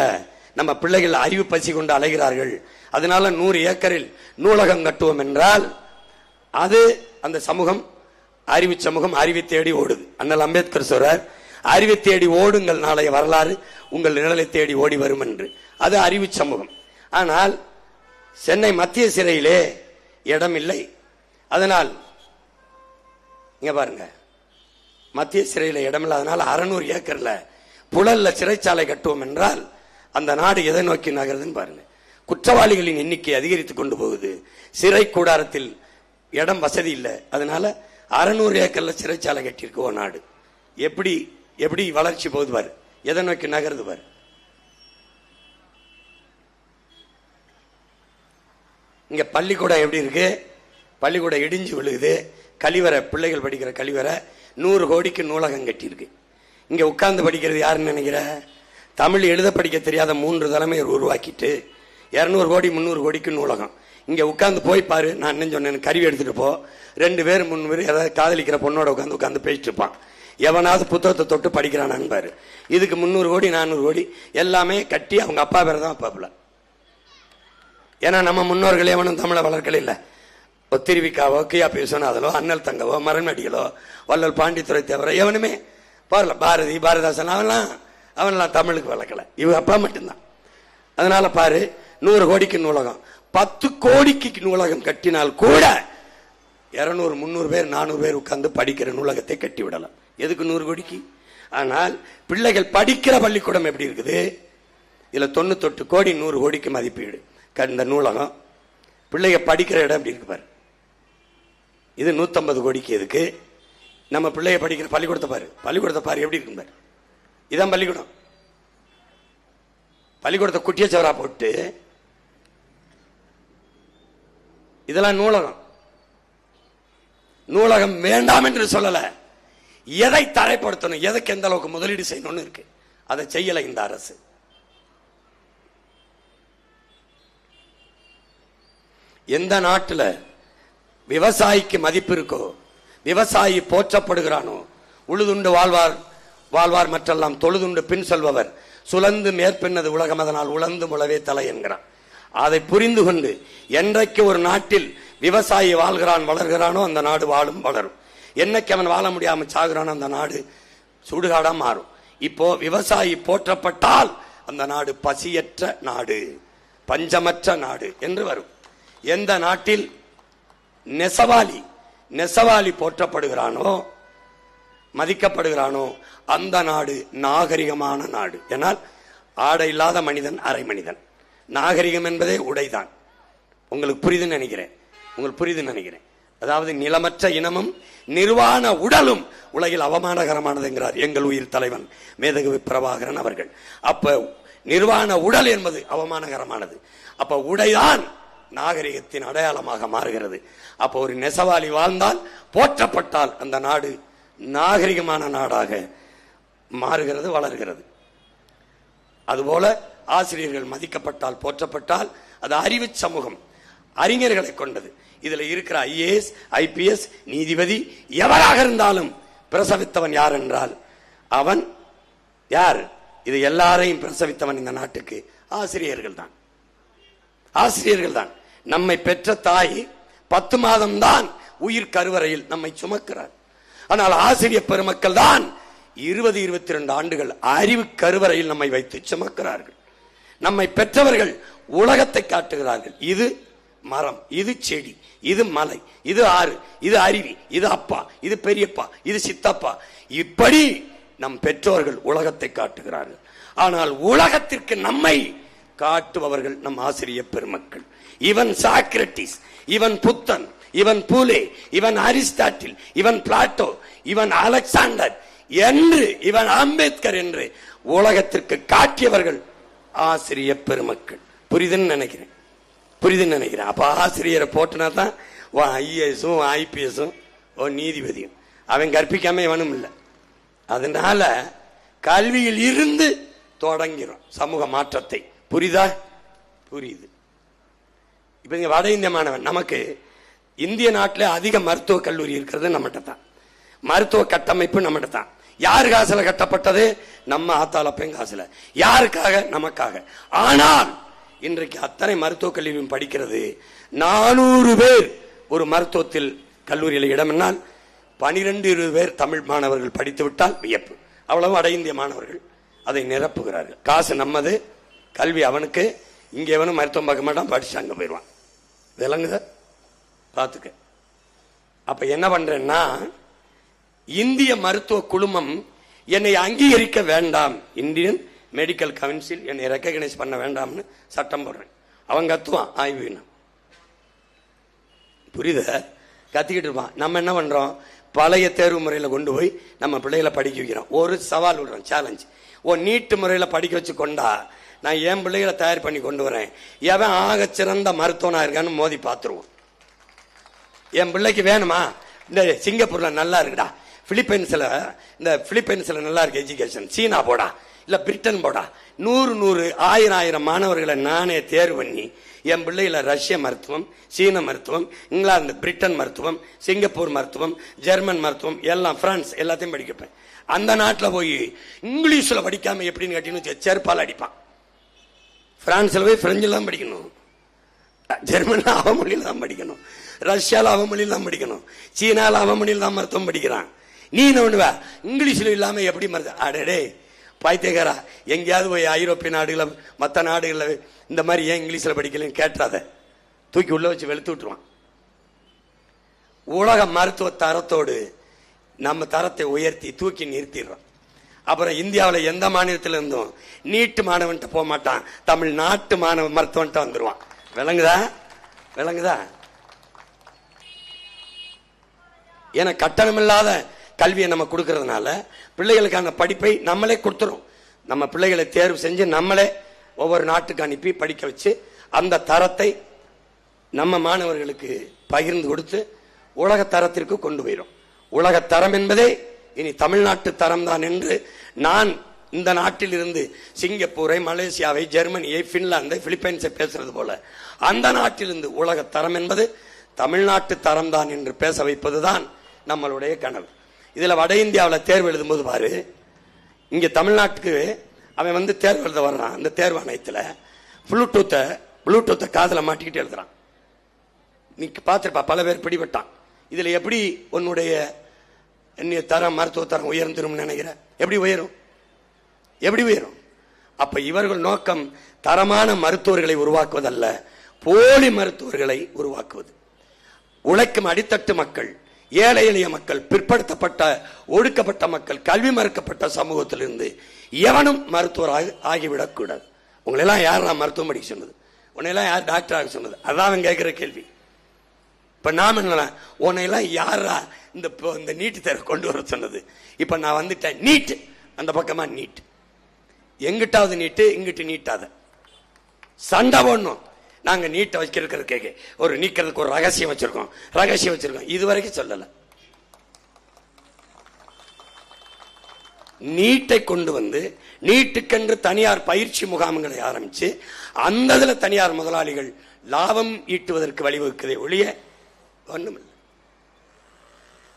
நம்ம பிள்ளைகள் அறிவு பசி கொண்டு அலைகிறார்கள், அதனால 100 ஏக்கரில் நூலகம் கட்டுவோம் என்றால் அது அந்த சமூகம் அறிவு சமூகம், அறிவை தேடி ஓடுது. அண்ணல் அம்பேத்கர் சொல்றார், அறிவை தேடி ஓடுங்கள், நாளைய வரலாறு உங்கள் நிழலை தேடி ஓடி வரும் என்று. அது அறிவு சமூகம். ஆனால் சென்னை மத்திய சிறையிலே இடம் இல்லை. அதனால் இங்க பாருங்க, மத்திய சிறையில் இடமில்லாதனால 600 ஏக்கர்ல புழல்ல சிறைச்சாலை கட்டுவோம் என்றால் அந்த நாடு எதை நோக்கி நகருதுன்னு பாருங்க. குற்றவாளிகளின் எண்ணிக்கை அதிகரித்துக் கொண்டு போகுது. சிறை கூடாரத்தில் இடம் வசதி இல்லை, அதனால 600 ஏக்கர்ல சிறைச்சாலை கட்டியிருக்கு ஒரு நாடு. எப்படி எப்படி வளர்ச்சி போகுது பாரு, எதை நோக்கி நகருது பாரு. இங்க பள்ளிக்கூடம் எப்படி இருக்கு, பள்ளிக்கூடம் இடிஞ்சு விழுகுது, கழிவறை, பிள்ளைகள் படிக்கிற கழிவறை 100 கோடிக்கு நூலகம் கட்டியிருக்கு. இங்க உட்கார்ந்து படிக்கிறது யாருன்னு நினைக்கிற? தமிழ் எழுத படிக்க தெரியாத 3 தலைமையர் உருவாக்கிட்டு 200 கோடி 300 கோடிக்கு நூலகம். இங்க உட்கார்ந்து போய் பாரு, நான் என்ன சொன்னேன், கருவி எடுத்துட்டு போ, 2 பேர் 3 பேர் ஏதாவது காதலிக்கிற பொண்ணோட உட்காந்து பேசிட்டு இருப்பான். எவனாவது புத்தகத்தை தொட்டு படிக்கிறானான்னு பாரு. இதுக்கு 300 கோடி 400 கோடி எல்லாமே கட்டி அவங்க அப்பா பேர் தான் அப்பாப்புல. ஏன்னா நம்ம முன்னோர்கள் எவனும் தமிழை வளர்க்கல இல்லை. திருவிக்காவோ, கியா விஸ்வநாதலோ, அண்ணல் தங்கவோ, மரண்மடிகளோ, வள்ளல் பாண்டித்துறை தேவரோ எவனுமே பாருல, பாரதி, பாரதிதாசன் அவன்லாம் தமிழுக்கு வளர்க்கல, இவ அப்பா மட்டும்தான். அதனால பாரு, 100 கோடிக்கு நூலகம், 10 கோடிக்கு நூலகம் கட்டினால் கூட 200 300 பேர் 400 பேர் உட்கார்ந்து படிக்கிற நூலகத்தை கட்டி விடலாம். எதுக்கு 100 கோடிக்கு? ஆனால் பிள்ளைகள் படிக்கிற பள்ளிக்கூடம் எப்படி இருக்குது? இதுல 98 கோடி 100 கோடிக்கு மதிப்பீடு. இந்த நூலகம் பிள்ளைங்க படிக்கிற இடம் எப்படி இருக்கு பாரு. இது 150 கோடிக்கு. எதுக்கு? நம்ம பிள்ளைய படிக்கிற பள்ளிக்கூடத்தை பாரு, பள்ளிக்கூடத்தை பாரு எப்படி இருக்கு பாரு. இதான் பள்ளிக்கூடம். பள்ளிக்கூடத்தை குட்டிய சவரா போட்டு, இதெல்லாம் நூலகம். நூலகம் வேண்டாம் என்று சொல்லல, எதை தரைப்படுத்தணும், எதுக்கு எந்த அளவுக்கு முதலீடு செய்யணும்னு இருக்கு. அதை செய்யல இந்த அரசு. எந்த நாட்டுல விவசாயிக்கு மதிப்பு இருக்கோ, விவசாயி போற்றப்படுகிறானோ, உழுதுண்டு வாழ்வார் மற்றெல்லாம் தொழுதுண்டு பின் செல்பவர், சுழந்து மேற்பின்னது உலகம், அதனால் உழந்து முளவே தலை என்கிறான். அதை புரிந்து கொண்டு என்றைக்கு ஒரு நாட்டில் விவசாயி வாழ்கிறான் வளர்கிறானோ அந்த நாடு வாழும் வளரும். என்னைக்கு அவன் வாழ முடியாம சாகுறானோ அந்த நாடு சுடுகாடா மாறும். இப்போ விவசாயி போற்றப்பட்டால் அந்த நாடு பசியற்ற நாடு, பஞ்சமற்ற நாடு என்று வரும். எந்த நாட்டில் நெசவாளி போற்றப்படுகிறானோ, மதிக்கப்படுகிறானோ அந்த நாடு நாகரிகமான நாடு. ஏனால் ஆடை இல்லாத மனிதன் அரை மனிதன். நாகரிகம் என்பதே உடைதான். உங்களுக்கு புரியுதுன்னு நினைக்கிறேன். அதாவது நிலமற்ற இனமும் நிர்வாண உடலும் உலகில் அவமானகரமானது என்கிறார் எங்கள் உயிர் தலைவன் மேதகு பிரபாகரன் அவர்கள். அப்ப நிர்வாண உடல் என்பது அவமானகரமானது. அப்ப உடைதான் நாகரிகத்தின் அடையாளமாக மாறுகிறது. அப்ப ஒரு நெசவாளி வாழ்ந்தால், போற்றப்பட்டால் அந்த நாடு நாகரிகமான நாடாக மாறுகிறது, வளர்கிறது. அதுபோல ஆசிரியர்கள் மதிக்கப்பட்டால், போற்றப்பட்டால் அது அறிவு சமூகம், அறிஞர்களை கொண்டது. இதுல இருக்கிற IAS, IPS, நீதிபதி எவராக இருந்தாலும் பிரசவித்தவன் யார் என்றால் அவன் யார்? இது எல்லாரையும் பிரசவித்தவன் இந்த நாட்டுக்கு ஆசிரியர்கள் தான். நம்மை பெற்ற தாய் 10 மாதம் தான் உயிர் கருவறையில் நம்மை சுமக்கிறார். ஆனால் ஆசிரியர் பெருமக்கள் தான் 20-22 ஆண்டுகள் அறிவு கருவறையில் நம்மை வைத்து சுமக்கிறார்கள். நம்மை பெற்றவர்கள் உலகத்தை காட்டுகிறார்கள். இது மரம், இது செடி, இது மலை, இது ஆறு, இது அருவி, இது அப்பா, இது பெரியப்பா, இது சித்தப்பா, இப்படி நம் பெற்றோர்கள் உலகத்தை காட்டுகிறார்கள். ஆனால் உலகத்திற்கு நம்மை காட்டுபவர்கள் நம் ஆசிரியர் பெருமக்கள். இவன் சாக்ரட்டிஸ், இவன் புத்தன், இவன் பூலே, இவன் அரிஸ்டாட்டில், இவன் பிளாட்டோ, இவன் அலெக்சாண்டர் என்று, இவன் அம்பேத்கர் என்று உலகத்திற்கு காட்டியவர்கள் ஆசிரியர் பெருமக்கள். புரிதுன்னு நினைக்கிறேன். அப்ப ஆசிரியரை போட்டுனா தான் IAS-உம் IPS-உம் நீதிபதியும் அவன் கற்பிக்காம இவனும் இல்லை. அதனால கல்வியில் இருந்து தொடங்கிறோம் சமூக மாற்றத்தை. புரியுது. இப்ப வட இந்திய மாணவன், நமக்கு இந்திய நாட்டில் அதிக மருத்துவக் கல்லூரி இருக்கிறது நம்மகிட்ட தான். மருத்துவ கட்டமைப்பு நம்மகிட்ட தான். யாரு காசுல கட்டப்பட்டது? நம்ம ஆத்தாளப்பையும் காசுல. யாருக்காக? நமக்காக. ஆனால் இன்றைக்கு அத்தனை மருத்துவக் கல்லூரியும் படிக்கிறது 400 பேர் ஒரு மருத்துவத்தில் கல்லூரியில் இடமென்றால் 12-20 பேர் தமிழ் மாணவர்கள் படித்து விட்டால் வியப்பு. அவ்வளவு வட இந்திய மாணவர்கள் அதை நிரப்புகிறார்கள். காசு நம்மது, கல்வி அவனுக்கு. இங்க எவனும் மருத்துவம் பார்க்க மாட்டான், படிச்சு அங்க போயிடுவான். விளங்குத? பார்த்துக்க. அப்ப என்ன பண்றேன்னா, இந்திய மருத்துவ குழுமம் என்னை அங்கீகரிக்க வேண்டாம், இந்தியன் மெடிக்கல் கவுன்சில் என்னை ரெக்கக்னைஸ் பண்ண வேண்டாம்னு சட்டம் போடுறேன். அவன் கத்துவான் ஆய்வு, புரியுத, கத்திக்கிட்டு இருப்பான். நம்ம என்ன பண்றோம், பழைய தேர்வு முறையில் கொண்டு போய் நம்ம பிள்ளைகளை படிக்க வைக்கிறோம். ஒரு சவால் விடுறோம், சேலஞ்ச். நீட்டு முறையில் படிக்க வச்சு கொண்டா நான் என் பிள்ளைகளை தயார் பண்ணி கொண்டு வரேன், எவன் ஆக சிறந்த மருத்துவனா இருக்கான்னு மோதி பார்த்துருவோம். என் பிள்ளைக்கு வேணுமா, இந்த சிங்கப்பூர்ல நல்லா இருக்குடா, பிலிப்பைன்ஸ்ல நல்லா இருக்கு எஜுகேஷன், சீனா போடா இல்ல பிரிட்டன் போடா, 100 1000 மாணவர்களை நானே தேர்வு பண்ணி என் பிள்ளைகளை ரஷ்ய மருத்துவம், சீன மருத்துவம், இங்கிலாந்து பிரிட்டன் மருத்துவம், சிங்கப்பூர் மருத்துவம், ஜெர்மன் மருத்துவம், எல்லாம் பிரான்ஸ் எல்லாத்தையும் படிக்கப்பேன். அந்த நாட்டில் போய் இங்கிலீஷ்ல படிக்காம எப்படின்னு கேட்டீங்கன்னு செருப்பால் அடிப்பான். பிரான்ஸ்ல போய் பிரெஞ்சில் தான் படிக்கணும், ஜெர்மன்ல அவ மொழியில தான் படிக்கணும், ரஷ்யால அவ மொழியில தான் படிக்கணும், சீனால அவ மொழியில தான் மருத்துவம் படிக்கிறான். நீ என்ன பண்ணுவ, இங்கிலீஷ்ல இல்லாம எப்படி மருத்துவம்? அடடே பாய்த்தேகாரா, எங்கேயாவது போய் ஐரோப்பிய நாடுகள மற்ற நாடுகளில் இந்த மாதிரி ஏன் இங்கிலீஷ்ல படிக்கலன்னு கேட்டாத தூக்கி உள்ள வச்சு வெளுத்து விட்டுருவான். உலக மருத்துவ தரத்தோடு நம்ம தரத்தை உயர்த்தி தூக்கி நிறுத்திடுறோம். அப்புறம் இந்தியாவில் எந்த மாநிலத்தில் இருந்தும் நீட்டு மாணவன்ட்ட போக மாட்டான், தமிழ்நாட்டு மாணவ மருத்துவன்ட்ட வந்துருவான். விளங்குதா? விளங்குதா? ஏன்னா கட்டணமில்லாத கல்வியை நம்ம கொடுக்கறதுனால பிள்ளைகளுக்கான படிப்பை நம்மளே கொடுத்துரும். நம்ம பிள்ளைகளை தேர்வு செஞ்சு நம்மளே ஒவ்வொரு நாட்டுக்கு அனுப்பி படிக்க வச்சு அந்த தரத்தை நம்ம மாணவர்களுக்கு பகிர்ந்து கொடுத்து உலக தரத்திற்கு கொண்டு போயிடும். உலக தரம் என்பதே இனி தமிழ்நாட்டு தரம் தான் என்று நான் இந்த நாட்டில் இருந்து சிங்கப்பூரை, மலேசியாவை, ஜெர்மனியை, பின்லாந்தை, பிலிப்பைன்ஸை பேசுறது போல அந்த நாட்டிலிருந்து உலக தரம் என்பது தமிழ்நாட்டு தரம் தான் என்று பேச வைப்பதுதான் நம்மளுடைய கனவு. இதுல வட இந்தியாவில் தேர்வு எழுதும் போது பாரு, இங்க தமிழ்நாட்டுக்கு அவன் வந்து தேர்வு எழுத வர்றான். அந்த தேர்வு ஆணையத்தில் ப்ளூடூத்தை காதல மாட்டிக்கிட்டு எழுதுறான். நீ பார்த்திருப்பா, பல பேர் பிடிபட்டான். இதுல எப்படி உன்னுடைய தரம், மருத்துவ தரம் உயர்ந்துரும் நினைக்கிற? எப்படி உயரும்? எப்படி உயரும்? அப்ப இவர்கள் நோக்கம் தரமான மருத்துவர்களை உருவாக்குவதல்ல, போலி மருத்துவர்களை உருவாக்குவது. உழைக்கும் அடித்தட்டு மக்கள், ஏழை எளிய மக்கள், பிற்படுத்தப்பட்ட ஒடுக்கப்பட்ட மக்கள், கல்வி மறுக்கப்பட்ட சமூகத்திலிருந்து எவனும் மருத்துவராக ஆகிவிடக் கூடாது. உங்களெல்லாம் யார் நான் மருத்துவம் படிக்க சொன்னது? உன்னையெல்லாம் யார் டாக்டர் ஆக சொன்னது? அதான் அவன் கேட்கிற கேள்வி. இப்ப நாம என்ன, உன்னையெல்லாம் யாரா இந்த நீட்டு தேர்வு கொண்டு வர சொன்னது? இப்ப நான் வந்துட்டேன், நீட் அந்த பக்கமா நீட், எங்கிட்டாவது நீட்டு, இங்கிட்டு நீட்டாத சண்டை போடணும். நாங்க நீட்டை வைக்கிறதுக்கு ஒரு நீக்கிறதுக்கு ஒரு ரகசியம் வச்சிருக்கோம், இதுவரைக்கும் சொல்லல. நீட்டை கொண்டு வந்து நீட்டுக்கென்று தனியார் பயிற்சி முகாம்களை ஆரம்பிச்சு அந்த தனியார் முதலாளிகள் லாபம் ஈட்டுவதற்கு வழிவகுக்கதே ஒழிய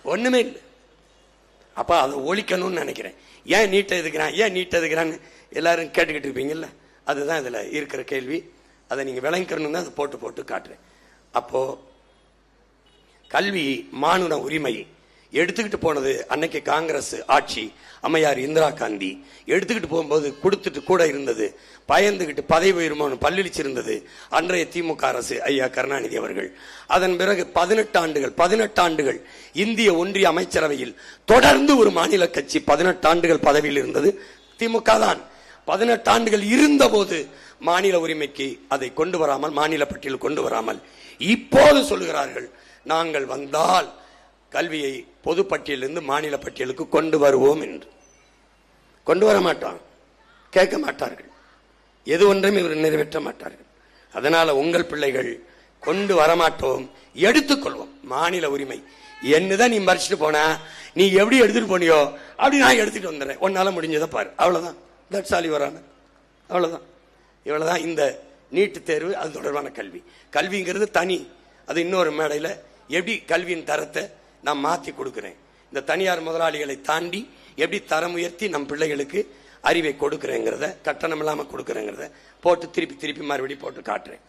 ஒண்ணுமே இல்லை. அப்ப அதை ஒழிக்கணும்னு நினைக்கிறேன். ஏன் நீட்டை எதுக்குறான்னு எல்லாரும் கேட்டுக்கிட்டு இருப்பீங்கல்ல, அதுதான் இதுல இருக்கிற கேள்வி. அதை நீங்க விளங்கிக்கணும் தான் அதை போட்டு காட்டுறேன். அப்போ கல்வி மானுட உரிமை எடுத்துக்கிட்டு போனது அன்னைக்கு காங்கிரஸ் ஆட்சி, அம்மையார் இந்திரா காந்தி எடுத்துக்கிட்டு போகும்போது கொடுத்துட்டு கூட இருந்தது, பயந்துகிட்டு பதவி உயர்மோன்னு பல்லிழிச்சிருந்தது அன்றைய திமுக அரசு, ஐயா கருணாநிதி அவர்கள். அதன் பிறகு 18 ஆண்டுகள் இந்திய ஒன்றிய அமைச்சரவையில் தொடர்ந்து ஒரு மாநில கட்சி 18 ஆண்டுகள் பதவியில் இருந்தது திமுக தான். 18 ஆண்டுகள் இருந்த போது மாநில உரிமைக்கு அதை கொண்டு வராமல், மாநில பட்டியல் கொண்டு வராமல் இப்போது சொல்லுகிறார்கள், நாங்கள் வந்தால் கல்வியை பொது பட்டியலிருந்து மாநில பட்டியலுக்கு கொண்டு வருவோம் என்று. கொண்டு வர மாட்டான், கேட்க மாட்டார்கள், எது ஒன்றும் இவர் நிறைவேற்ற மாட்டார்கள். அதனால உங்கள் பிள்ளைகள் கொண்டு வரமாட்டோம், எடுத்துக்கொள்வோம் மாநில உரிமை. என்னதான் நீ மறைச்சிட்டு போன, நீ எப்படி எடுத்துட்டு போனியோ அப்படி நான் எடுத்துட்டு வந்துடுறேன், உன்னால முடிஞ்சதை பாரு, அவ்வளவுதான். தட்ஸ் ஆல் யுவர் ஆனர், அவ்வளவுதான். இவ்வளவுதான் இந்த நீட்டு தேர்வு, அது தொடர்பான கல்வி. கல்விங்கிறது தனி, அது இன்னொரு மேடையில் எப்படி கல்வியின் தரத்தை நான் மாற்றி கொடுக்கிறேன், இந்த தனியார் முதலாளிகளை தாண்டி எப்படி தரம் உயர்த்தி நம் பிள்ளைகளுக்கு அறிவை கொடுக்கிறேங்கிறத, கட்டணம் இல்லாமல் கொடுக்கிறேங்கிறத போட்டு திருப்பி மறுபடியும் போட்டு காட்டுறேன்.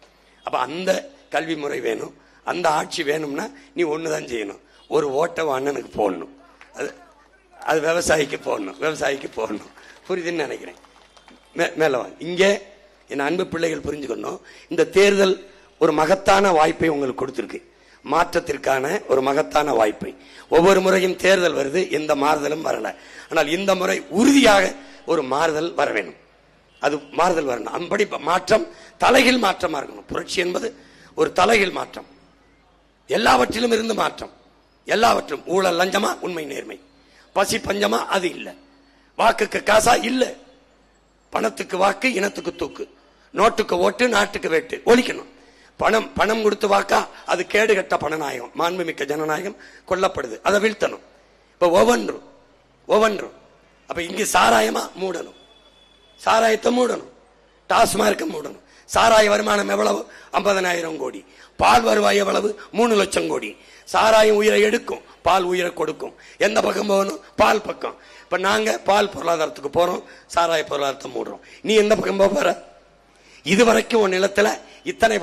அப்ப அந்த கல்வி முறை வேணும், அந்த ஆட்சி வேணும்னா நீ ஒண்ணுதான் செய்யணும், ஒரு ஓட்ட அண்ணனுக்கு போடணும், அது விவசாயிக்கு போடணும். புரியுதுன்னு நினைக்கிறேன். மேல இங்கே என் அன்பு பிள்ளைகள் புரிஞ்சுக்கணும், இந்த தேர்தல் ஒரு மகத்தான வாய்ப்பை உங்களுக்கு கொடுத்திருக்கு, மாற்றத்திற்கான ஒரு மகத்தான வாய்ப்பை. ஒவ்வொரு முறையும் தேர்தல் வருது, எந்த மாறுதலும் வரல. ஆனால் இந்த முறை உறுதியாக ஒரு மாறுதல் வர வேணும். அது மாறுதல் வரணும். அப்படி மாற்றம் தலைகீழ் மாற்றமா இருக்கணும். புரட்சி என்பது ஒரு தலைகீழ் மாற்றம். எல்லாவற்றிலும் இருந்து மாற்றம். எல்லாவற்றும் ஊழல் லஞ்சமா, உண்மை நேர்மை, பசி பஞ்சமா, அது இல்லை. வாக்குக்கு காசா இல்ல, பணத்துக்கு வாக்கு, இனத்துக்கு தூக்கு, நோட்டுக்கு ஓட்டு, நாட்டுக்கு வேட்டு ஒழிக்கணும். பணம் பணம் கொடுத்து வாக்கா, அது கேடு கட்ட பணநாயகம், மாண்புமிக்க ஜனநாயகம் கொல்லப்படுது. அதை வீழ்த்தணும். இப்ப ஒவ்வொன்றும் அப்ப இங்க சாராயமா மூடணும், சாராயத்தை மூடணும், டாஸ்மார்க்க மூடணும். சாராய வருமானம் எவ்வளவு? 50,000 கோடி. பால் வருவாய் எவ்வளவு? 3 லட்சம் கோடி. சாராயம் உயிரை எடுக்கும், பால் உயிரை கொடுக்கும். எந்த பக்கம் போகணும்? பால் பக்கம். இப்ப நாங்க பால் பொருளாதாரத்துக்கு போறோம், சாராய பொருளாதாரத்தை மூடுறோம். நீ எந்த பக்கம் போற? இதுவரைக்கும் உன் நிலத்துல இத்தனை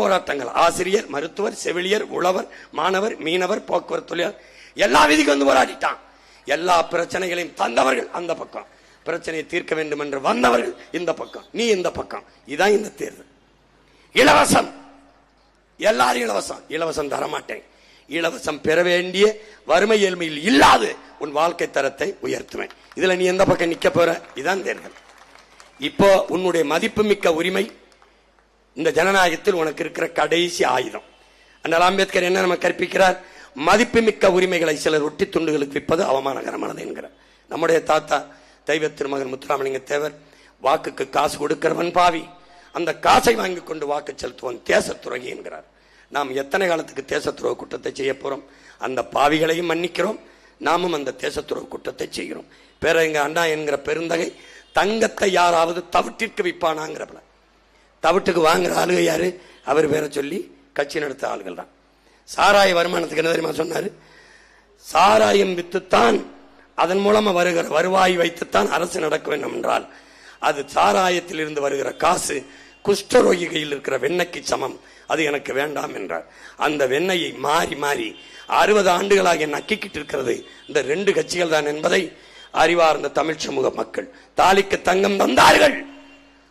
போராட்டங்கள், ஆசிரியர், மருத்துவர், செவிலியர், உழவர், மாணவர், மீனவர், போக்குவரத்து தொழிலாளர் எல்லா விதிக்கு வந்து போராடிட்டான். எல்லா பிரச்சனைகளையும் தந்தவர்கள் அந்த பக்கம், பிரச்சனையை தீர்க்க வேண்டும் என்று வந்தவர்கள் இந்த பக்கம், நீ இந்த பக்கம். இதான் இந்த தேர்தல். இலவசம், எல்லாரும் இலவசம் தரமாட்டேன். இலவசம் பெற வேண்டிய வறுமை ஏழ்மையில் இல்லாது உன் வாழ்க்கை தரத்தை உயர்த்துவேன். இதுல நீ எந்த பக்கம் நிக்க போற? இதான் தேர்தல். இப்போ உன்னுடைய மதிப்புமிக்க உரிமை, இந்த ஜனநாயகத்தில் உனக்கு இருக்கிற கடைசி ஆயுதம். அண்ணல் அம்பேத்கர் என்ன நம்ம கற்பிக்கிறார்? மதிப்புமிக்க உரிமைகளை சிலர் ஒட்டி துண்டுகளுக்கு விற்பது அவமானகரமானது என்கிறார். நம்முடைய தாத்தா தெய்வ திருமகன் முத்துராமலிங்க தேவர், வாக்குக்கு காசு கொடுக்கிறவன் பாவி, அந்த காசை வாங்கி கொண்டு வாக்கு செலுத்துவன் தேசத்துரோகி என்கிறார். நாம் எத்தனை காலத்துக்கு தேசத்துரோக குற்றத்தை செய்ய போறோம்? அந்த பாவிகளையும் மன்னிக்கிறோம், நாமும் அந்த தேசத்துரோக குற்றத்தை செய்கிறோம். பேரறிஞர் அண்ணா என்கிற பெருந்தகை தங்கத்தை யாராவது தவிட்டிற்கு விற்பானாங்கிறப்பல, தவிட்டுக்கு வாங்குற ஆளுகை யாரு? அவர் பேரை சொல்லி கட்சி நடத்த ஆளுகள் தான். சாராய வருமானத்துக்கு என்ன தெரியுமா சொன்னாரு? சாராயம் வித்துத்தான், அதன் மூலமா வருகிற வருவாய் வைத்துத்தான் அரசு நடக்க வேண்டும் என்றால், அது சாராயத்தில் இருந்து வருகிற காசு குஷ்டரோகி கையில் இருக்கிற வெண்ணெய்க்கு சமம், அது எனக்கு வேண்டாம் என்றார். அந்த வெண்ணெயை மாறி 60 ஆண்டுகளாக நக்கிக்கிட்டு இருக்கிறது இந்த 2 கட்சிகள் தான் என்பதை அறிவார்ந்த தமிழ் சமூக மக்கள். தாலிக்கு தங்கம் தந்தார்கள்,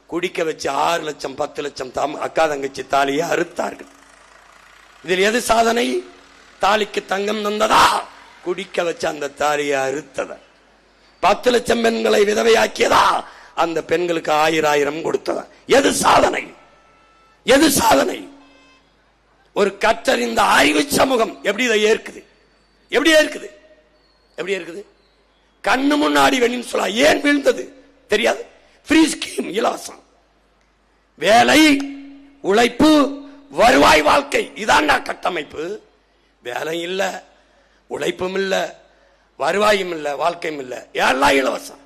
குடிக்க வச்சு 6 லட்சம் 10 லட்சம் அக்கா தங்கச்சி தாலியை அறுத்தார்கள். இதில் எது சாதனை? தாலிக்கு தங்கம் தந்ததா, குடிக்க வச்ச அந்த தாலியை அறுத்தத? 10 லட்சம் பெண்களை விதவையாக்கியதா, அந்த பெண்களுக்கு 1000 கொடுத்ததா? எது சாதனை? எது சாதனை? ஒரு கற்றறிந்த அறிவு சமூகம் எப்படி இதை ஏற்குது? எப்படி ஏற்குது? கண்ணு முன்னாடி வெளின்னு சொல்ல ஏன் வீழ்ந்தது தெரியாது. ஃப்ரீ ஸ்கீம், இலவசம் வேலை, உழைப்பு, வருவாய், வாழ்க்கை, இதான் கட்டமைப்பு. வேலை இல்ல, உழைப்பும் இல்ல, வருவாயும் இல்ல, வாழ்க்கையும் இல்ல, எல்லாம் இலவசம்.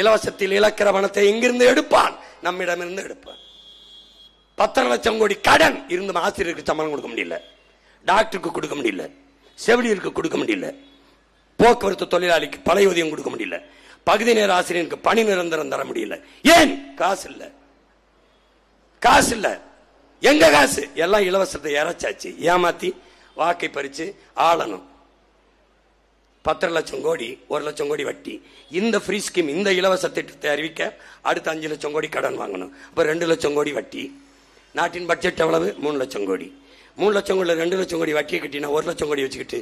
இலவசத்தில் இழக்கிற பணத்தை எங்கிருந்து எடுப்பான்? நம்மிடமிருந்து எடுப்பான். 10 லட்சம் கோடி கடன் இருந்து ஆசிரியருக்கு சம்பளம் கொடுக்க முடியல, டாக்டருக்கு கொடுக்க முடியல, செவிலியருக்கு கொடுக்க முடியல, போக்குவரத்து தொழிலாளிக்கு பழைய ஊதியம் கொடுக்க முடியல, பகுதி நேர ஆசிரியருக்கு பணி நிரந்தரம் தர முடியல. ஏன்? காசு இல்ல. எங்க காசு? எல்லாம் இலவசத்தை இறைச்சாச்சு, ஏமாத்தி வாக்கை பறிச்சு ஆளணும். 10 லட்சம் கோடி, 1 லட்சம் கோடி வட்டி. இந்த ஃப்ரீ ஸ்கீம், இந்த இலவச திட்டத்தை அறிவிக்க அடுத்த 5 லட்சம் கோடி கடன் வாங்கணும். அப்ப 2 லட்சம் கோடி வட்டி. நாட்டின் பட்ஜெட் எவ்வளவு? 3 லட்சம் கோடி. 3 லட்சம் கோடி 2 லட்சம் கோடி வட்டியை கட்டினா 1 லட்சம் கோடி வச்சுக்கிட்டு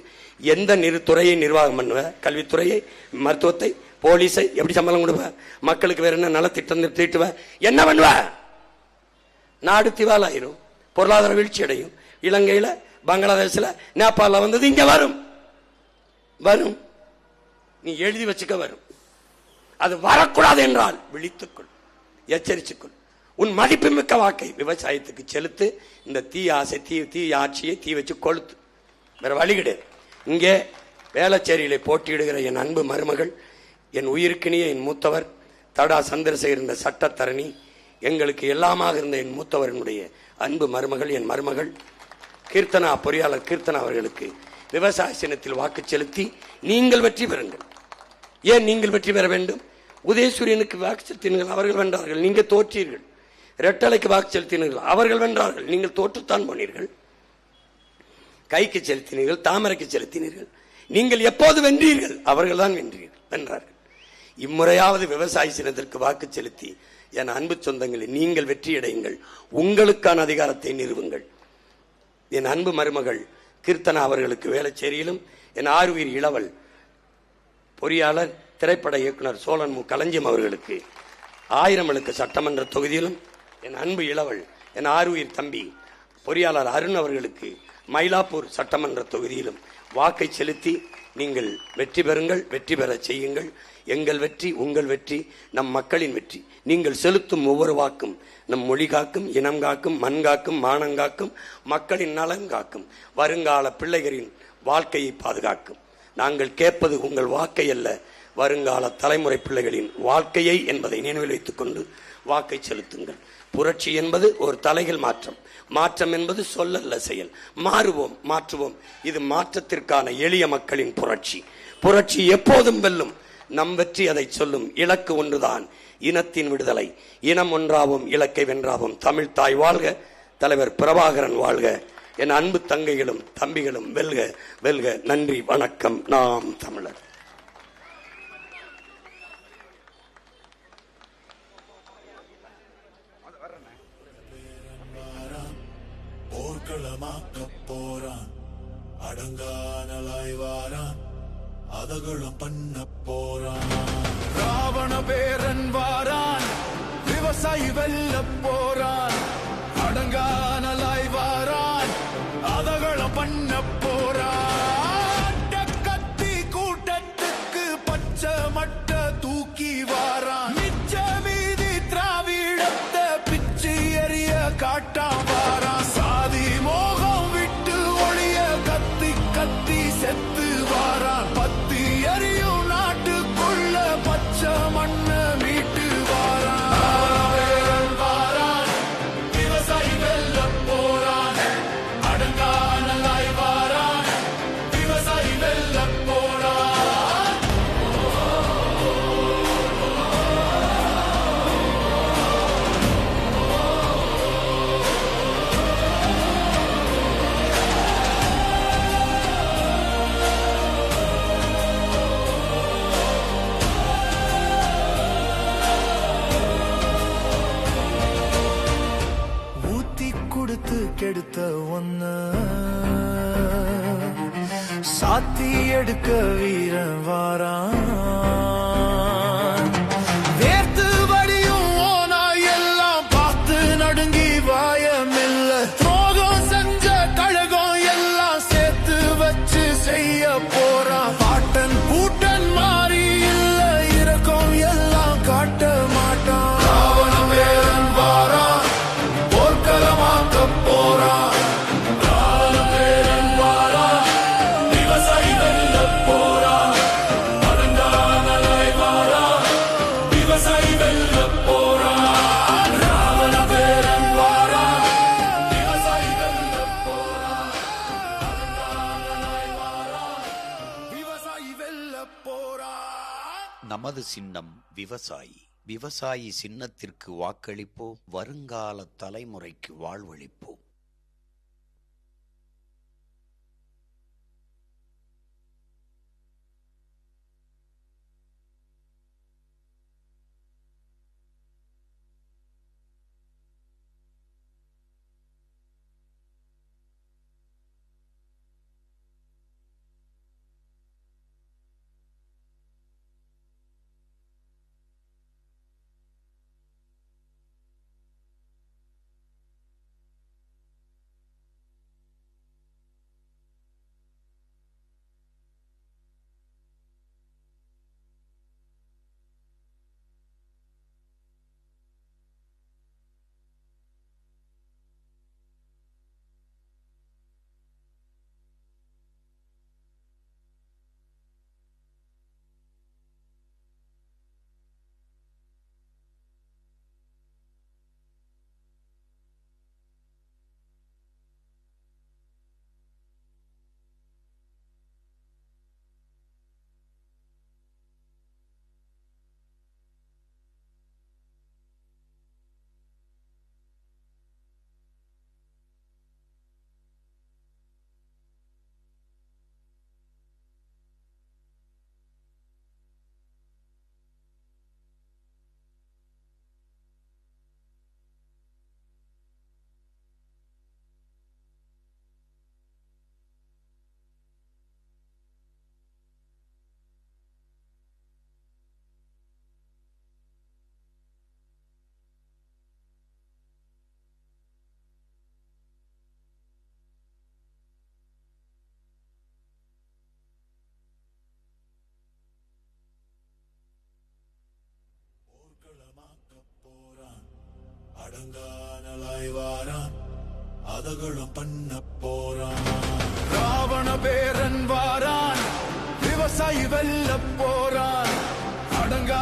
எந்த துறையை நிர்வாகம் பண்ணுவ? கல்வித்துறையை, மருத்துவத்தை, போலீஸை எப்படி சம்பளம் கொடுப்ப? மக்களுக்கு வேற என்ன நலத்திட்டம் தீட்டுவ? என்ன பண்ணுவ? நாடு திவாலாயிரும், பொருளாதார வீழ்ச்சி அடையும். இலங்கையில, பங்களாதேஷ்ல, நேபாள வந்தது இங்க வரும். நீ எழுதி வச்சுக்க வரும். அது வரக்கூடாது என்றால் விழித்துக்கொள், எச்சரிச்சுக்கொள். உன் மதிப்புமிக்க வாக்கை விவசாயத்துக்கு செலுத்து. இந்த தீ ஆசை, தீ ஆட்சியை தீ வச்சு கொளுத்து. வேற வழி கிடையாது. இங்கே வேளச்சேரியிலே போட்டியிடுகிற என் அன்பு மருமகள், என் உயிருக்கினிய என் மூத்தவர் தடா சந்திரசேகர், இந்த சட்டத்தரணி, எங்களுக்கு எல்லாமாக இருந்த என் மூத்தவரனுடைய அன்பு மருமகள், என் மருமகள் கீர்த்தனா, பொறியாளர் கீர்த்தனா அவர்களுக்கு விவசாய சின்னத்தில் வாக்கு செலுத்தி நீங்கள் வெற்றி பெறுங்கள். ஏன் நீங்கள் வெற்றி பெற வேண்டும்? உதயசூரியனுக்கு வாக்கு செலுத்தினீர்கள், அவர்கள் வென்றார்கள், நீங்கள் தோற்றீர்கள். ரெட்டலைக்கு வாக்கு செலுத்தினீர்கள், அவர்கள் வென்றார்கள், நீங்கள் தோற்றுத்தான் போனீர்கள். கைக்கு செலுத்தினீர்கள், தாமரைக்கு செலுத்தினீர்கள், நீங்கள் எப்போது வென்றீர்கள்? அவர்கள் தான் வென்றார்கள். இம்முறையாவது விவசாய சின்னத்திற்கு வாக்கு செலுத்தி என் அன்பு சொந்தங்களை நீங்கள் வெற்றியடையுங்கள், உங்களுக்கான அதிகாரத்தை நிறுவுங்கள். என் அன்பு மருமகள் கீர்த்தனா அவர்களுக்கு வேளச்சேரியிலும், என் ஆறுயிர் இளவல் பொறியாளர் திரைப்பட இயக்குனர் சோழன் மு களஞ்சியம் அவர்களுக்கு, ஆயிரமலுக்கு சட்டமன்ற தொகுதியிலும் என் அன்பு இளவல் என் ஆறுயிர் தம்பி பொறியாளர் அருண் அவர்களுக்கு மயிலாப்பூர் சட்டமன்ற தொகுதியிலும் வாக்கை செலுத்தி நீங்கள் வெற்றி பெறுங்கள், வெற்றி பெற செய்யுங்கள். எங்கள் வெற்றி உங்கள் வெற்றி, நம் மக்களின் வெற்றி. நீங்கள் செலுத்தும் ஒவ்வொரு வாக்கும் நம் மொழி காக்கும், இனம் காக்கும், மண் காக்கும், மானம் காக்கும், மக்களின் நலன் காக்கும், வருங்கால பிள்ளைகளின் வாழ்க்கையை பாதுகாக்கும். நாங்கள் கேட்பது உங்கள் வாக்கை அல்ல, வருங்கால தலைமுறை பிள்ளைகளின் வாழ்க்கையை என்பதை நினைவில் வைத்துக் கொண்டு வாக்கை செலுத்துங்கள். புரட்சி என்பது ஒரு தலைகள் மாற்றம். மாற்றம் என்பது சொல்லல்ல, செயல். மாறுவோம், மாற்றுவோம். இது மாற்றத்திற்கான எளிய மக்களின் புரட்சி. புரட்சி எப்போதும் வெல்லும். நம் வெற்றி அதை சொல்லும். இலக்கு ஒன்றுதான், இனத்தின் விடுதலை. இனம் ஒன்றாவும், இலக்கை வென்றாவும். தமிழ் தாய் வாழ்க, தலைவர் பிரபாகரன் வாழ்க. என் அன்பு தங்கைகளும் தம்பிகளும் வெல்க, வெல்க. நன்றி, வணக்கம். நாம் தமிழர். போர்க்களமாக்கப் போறான், அடங்கானலாய் வாரான், அதகுளம் பண்ண போறான். ராவண பேரன் வாரான், விவசாயி வெல்ல போறான், அடங்கானலாய் வாரான், அதகுளம் பண்ண போறான். கத்தி கூட்டத்துக்கு பச்சை மட்ட தூக்கி வாரான், மிச்ச மீதி திராவிடத்தை பிச்சு எறிய காட்டான் வாரான். சாதி மோகம் விட்டு ஒளிய கத்தி கத்தி செத்து வாரான். பத்தி எரியும் நாட்டுக்குள்ள பச்சை மண்ண மீட்டு வாரான். வாரான், விவசாயி வெல்ல போறான், அடங்கானலாய் வாரான், விவசாயி வெல்ல போறான். ஊத்தி கொடுத்து கெடுத்த ஒன்ன சாத்தி எடுக்க வீரன் வாரான். வேர்த்து வடியும் ஓனா எல்லாம் பார்த்து நடுங்கி வாயமில்ல. துரோகம் செஞ்ச கழகம் எல்லாம் சேர்த்து வச்சு செய்ய போறான். பாட்டன் பூட்டன் மாறி இல்ல, இரக்கம் எல்லாம் காட்ட மாட்டான். ராவண பேரன் வாரான், போர்க்களமாக்க போறான். ராவண பேரன் வாரான், விவசாயி வெல்ல போறான், அடங்கானலாய் வாரான், விவசாயி வெல்ல போறான். ராவண பேரன் வாரான், விவசாயி வெல்ல போறான், அடங்கானலாய் வாரான், விவசாயி வெல்ல போறான். நமது சின்னம் விவசாயி. விவசாயி சின்னத்திற்கு வாக்களிப்போம், வருங்கால தலைமுறைக்கு வாழ்வளிப்போம். கதகளும் பண்ண போறான். ராவண பேரன் வாரான், விவசாயி வெல்ல போறான். அடங்கா